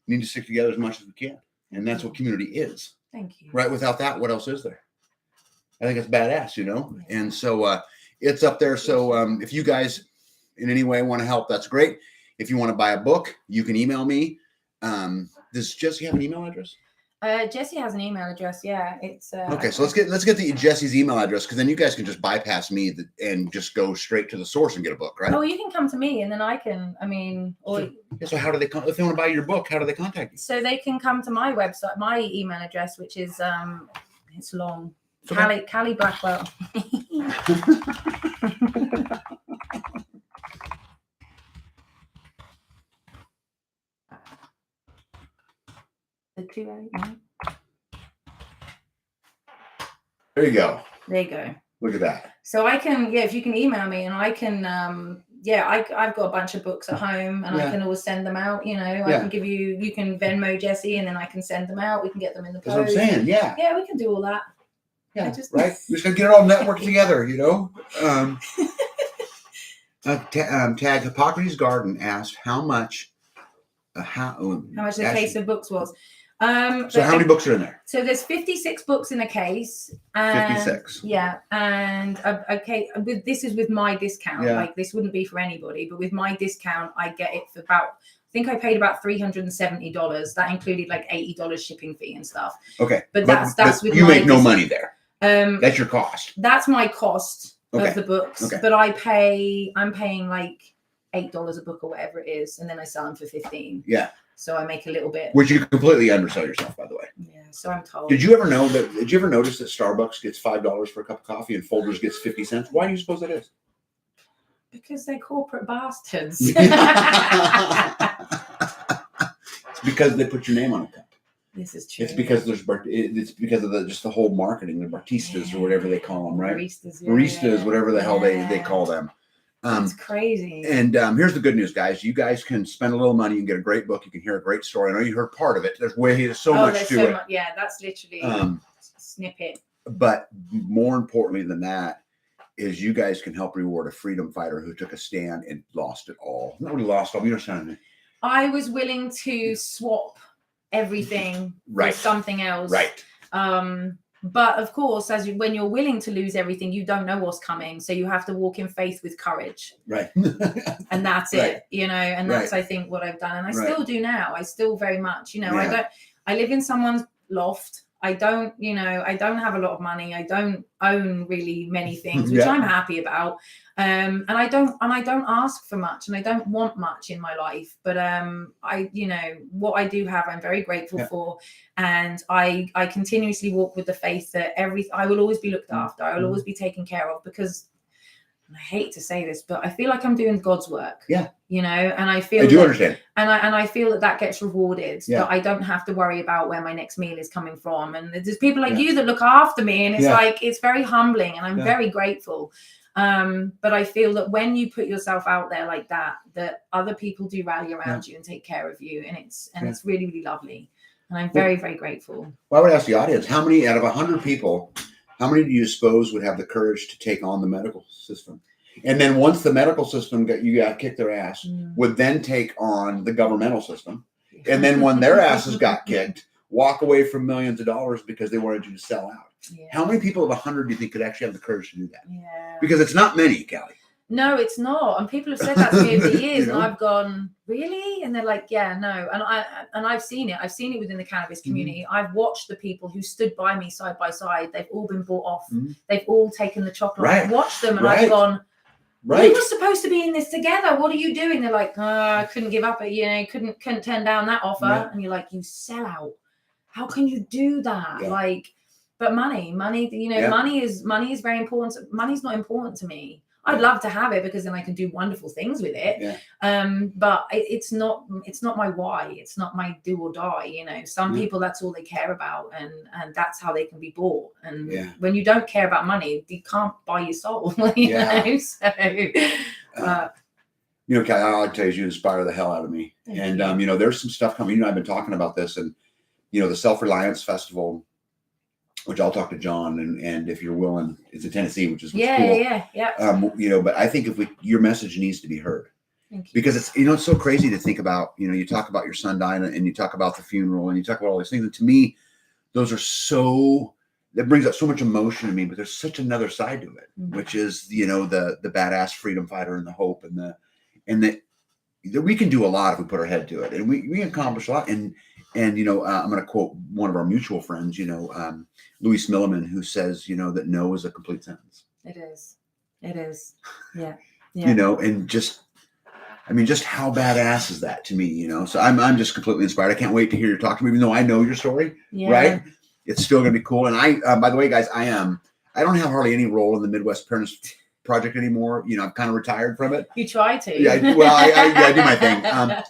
need to stick together as much as we can, and that's what community is. Thank you. Right? Without that, what else is there? I think it's badass, Yeah. And so it's up there. So if you guys in any way want to help, that's great. If you want to buy a book, you can email me. Does Jessie have an email address? Jessie has an email address. Yeah, it's okay. So let's get the Jessie's email address, because then you guys can just bypass me and just go straight to the source and get a book, right? Oh, you can come to me, and then I can. So how do they if they want to buy your book? How do they contact you? So they can come to my website, my email address, which is it's long. Okay. Callie Blackwell. There you go. There you go. Look at that. So I can, if you can email me, and I can, I've got a bunch of books at home, and I can always send them out. I can give you can Venmo Jessie, and then I can send them out. We can get them in the post. That's what I'm saying. Yeah. Yeah, we can do all that. Yeah. Right. We're just gonna get it all networked together. Tag Hippocrates Garden asked how much how much the case of books was. So how many books are in there? So there's 56 books in a case. And 56. Yeah, and okay, this is with my discount. Yeah. Like this wouldn't be for anybody, but with my discount, I get it for about. I think I paid about $370. That included like $80 shipping fee and stuff. Okay, but that's with you my make no money there. That's your cost. That's my cost of the books. Okay. But I'm paying like $8 a book or whatever it is, and then I sell them for $15. Yeah. So I make a little bit. Which you completely undersell yourself, by the way. Yeah, so I'm told. Did you ever notice that Starbucks gets $5 for a cup of coffee and Folgers gets 50 cents? Why do you suppose that is? Because they're corporate bastards. It's because they put your name on a cup. This is true. It's because it's because of the whole marketing, the baristas or whatever they call them, right? Baristas, whatever the hell they call them. It's crazy. And here's the good news, guys. You guys can spend a little money and get a great book. You can hear a great story. I know you heard part of it. There's so much to it. Yeah, that's literally a snippet. But more importantly than that is you guys can help reward a freedom fighter who took a stand and lost it all. Not really lost all. You understand me? I was willing to swap everything for something else. Right. But of course, when you're willing to lose everything, you don't know what's coming. So you have to walk in faith with courage. Right. And that's it, and that's, I think, what I've done. And I still do now. I still very much, I live in someone's loft. I don't have a lot of money. I don't own really many things, which I'm happy about. And I don't ask for much, and I don't want much in my life. But what I do have, I'm very grateful for, and I continuously walk with the faith that I will always be looked after. I will always be taken care of, because, and I hate to say this, but I feel like I'm doing God's work. Yeah. And I feel I do understand. And I feel that gets rewarded. Yeah. That I don't have to worry about where my next meal is coming from. And there's people like you that look after me, and it's like, it's very humbling, and I'm very grateful. But I feel that when you put yourself out there like that other people do rally around you and take care of you. And it's really, really lovely. And I'm very, very grateful. Well, I would ask the audience, how many out of 100 people, how many do you suppose would have the courage to take on the medical system? And then once the medical system got kicked their ass, would then take on the governmental system. And then when their asses got kicked, walk away from millions of dollars because they wanted you to sell out. Yeah. How many people of 100 do you think could actually have the courage to do that? Yeah. Because it's not many, Callie. No, it's not. And people have said that to me over the years, and I've gone, really? And they're like, yeah, no. And I've seen it. I've seen it within the cannabis community. I've watched the people who stood by me side by side. They've all been bought off. They've all taken the chocolate. Right. I've watched them, and I've gone, we were supposed to be in this together. What are you doing? They're like, I couldn't give up. Couldn't turn down that offer. Yeah. And you're like, you sell out. How can you do that? Yeah. But money, money is very important. Money's not important to me. I'd love to have it because then I can do wonderful things with it. Yeah. But it's not my why. It's not my do or die. Some people, that's all they care about, and that's how they can be bought. And when you don't care about money, you can't buy your soul. know? So, Callie, I'll tell you inspire the hell out of me. And there's some stuff coming. I've been talking about this, and the Self-Reliance Festival, which I'll talk to John, and if you're willing, it's in Tennessee, which is cool. Yeah. But I think your message needs to be heard. Thank you. Because it's so crazy to think about. You talk about your son dying, and you talk about the funeral, and you talk about all these things. And to me, those are that brings up so much emotion to me. But there's such another side to it, which is the badass freedom fighter and the hope and that we can do a lot if we put our head to it, and we accomplish a lot. And I'm going to quote one of our mutual friends, Louis Milliman, who says, that no is a complete sentence. It is. Yeah. And just how badass is that to me, So I'm just completely inspired. I can't wait to hear you talk to me, even though I know your story, right? It's still going to be cool. And I, by the way, guys, I don't have hardly any role in the Midwest Parents Project anymore. I've kind of retired from it. You try to. Yeah, I do my thing.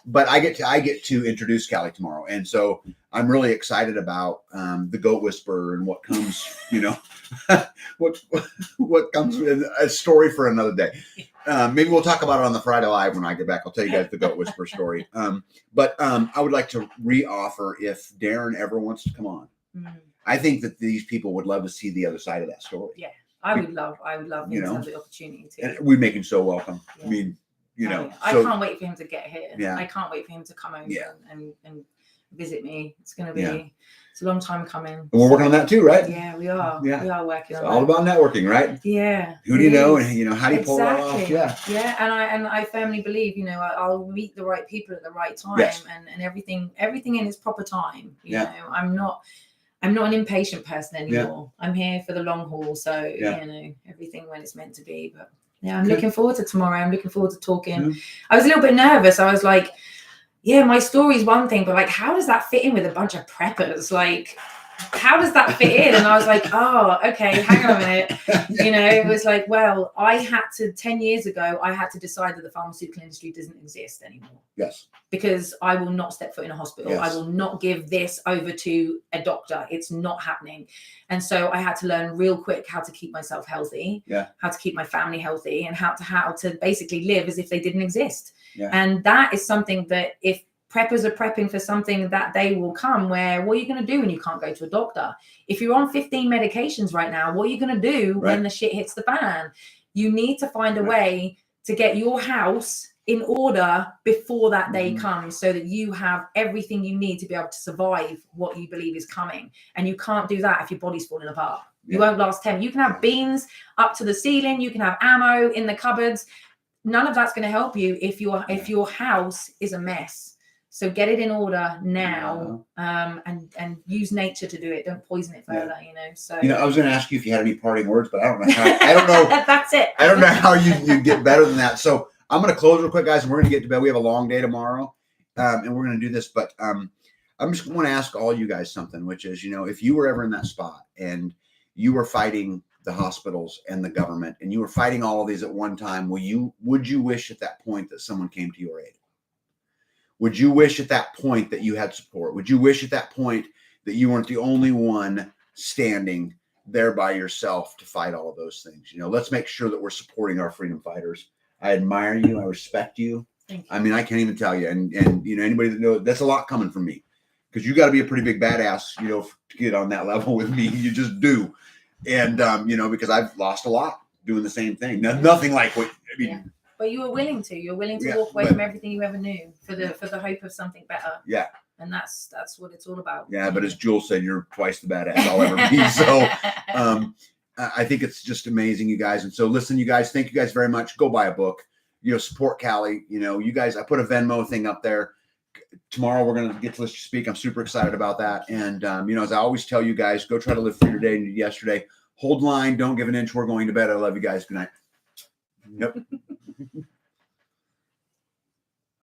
But I get to introduce Callie tomorrow, and so I'm really excited about the Goat Whisperer and what comes. What comes with a story for another day. Maybe we'll talk about it on the Friday Live when I get back. I'll tell you guys the Goat Whisperer story. But I would like to re-offer if Darren ever wants to come on. I think that these people would love to see the other side of that story. Yeah. I would love him you to know, have the opportunity to. and we make him so welcome. Yeah. I mean, you know, I so, can't wait for him to get here. Yeah. I can't wait for him to come over Yeah. and visit me. It's going to be, Yeah. it's a long time coming. And we're working on that too, right? Yeah, we are. Yeah. We are working It's on all that. about networking, right? Yeah. Who do you know, and you know, how do you pull that off? Exactly. Yeah. Yeah, and I firmly believe, you know, I'll meet the right people at the right time, Yes. and everything in its proper time. You Yeah. know, I'm not an impatient person anymore. I'm here for the long haul, so you know, everything when it's meant to be. But yeah, I'm looking forward to tomorrow. I'm looking forward to talking. Mm-hmm. I was a little bit nervous. I was like, yeah, my story's one thing, but like, how does that fit in with a bunch of preppers? Like, how does that fit in? And I was like, oh, okay, hang on a minute. You know, it was like, well, 10 years ago, I had to decide that the pharmaceutical industry doesn't exist anymore. Yes. Because I will not step foot in a hospital. Yes. I will not give this over to a doctor. It's not happening. And so I had to learn real quick how to keep myself healthy, how to keep my family healthy, and how to basically live as if they didn't exist. Yeah. And that is something that if preppers are prepping for something, that day will come where, what are you going to do when you can't go to a doctor? If you're on 15 medications right now, what are you going to do when the shit hits the fan? You need to find a way to get your house in order before that day comes, so that you have everything you need to be able to survive what you believe is coming. And you can't do that if your body's falling apart. You won't last 10. You can have beans up to the ceiling. You can have ammo in the cupboards. None of that's going to help you if your house is a mess. So get it in order now, and use nature to do it. Don't poison it further, you know. So, you know, I was going to ask you if you had any parting words, but I don't know how. I don't know. That's it. I don't know how you get better than that. So I'm going to close real quick, guys, and we're going to get to bed. We have a long day tomorrow, and we're going to do this. But I'm just want to ask all you guys something, which is, you know, if you were ever in that spot and you were fighting the hospitals and the government, and you were fighting all of these at one time, would you wish at that point that someone came to your aid? Would you wish at that point that you had support? Would you wish at that point that you weren't the only one standing there by yourself to fight all of those things? You know, let's make sure that we're supporting our freedom fighters. I admire you. I respect you. Thank you. I mean, I can't even tell you. And you know, anybody that knows, that's a lot coming from me, because you got to be a pretty big badass, you know, to get on that level with me. You just do. And, you know, because I've lost a lot doing the same thing. Nothing like what, I mean. Yeah. But you were willing to. You're willing to walk away from everything you ever knew for the hope of something better. Yeah. And that's what it's all about. Yeah, but as Jules said, you're twice the badass I'll ever be. So I think it's just amazing, you guys. And so listen, you guys, thank you guys very much. Go buy a book. You know, support Callie. You know, you guys, I put a Venmo thing up there. Tomorrow we're going to get to listen to speak. I'm super excited about that. And, you know, as I always tell you guys, go try to live for your day and yesterday. Hold line. Don't give an inch. We're going to bed. I love you guys. Good night. Yep.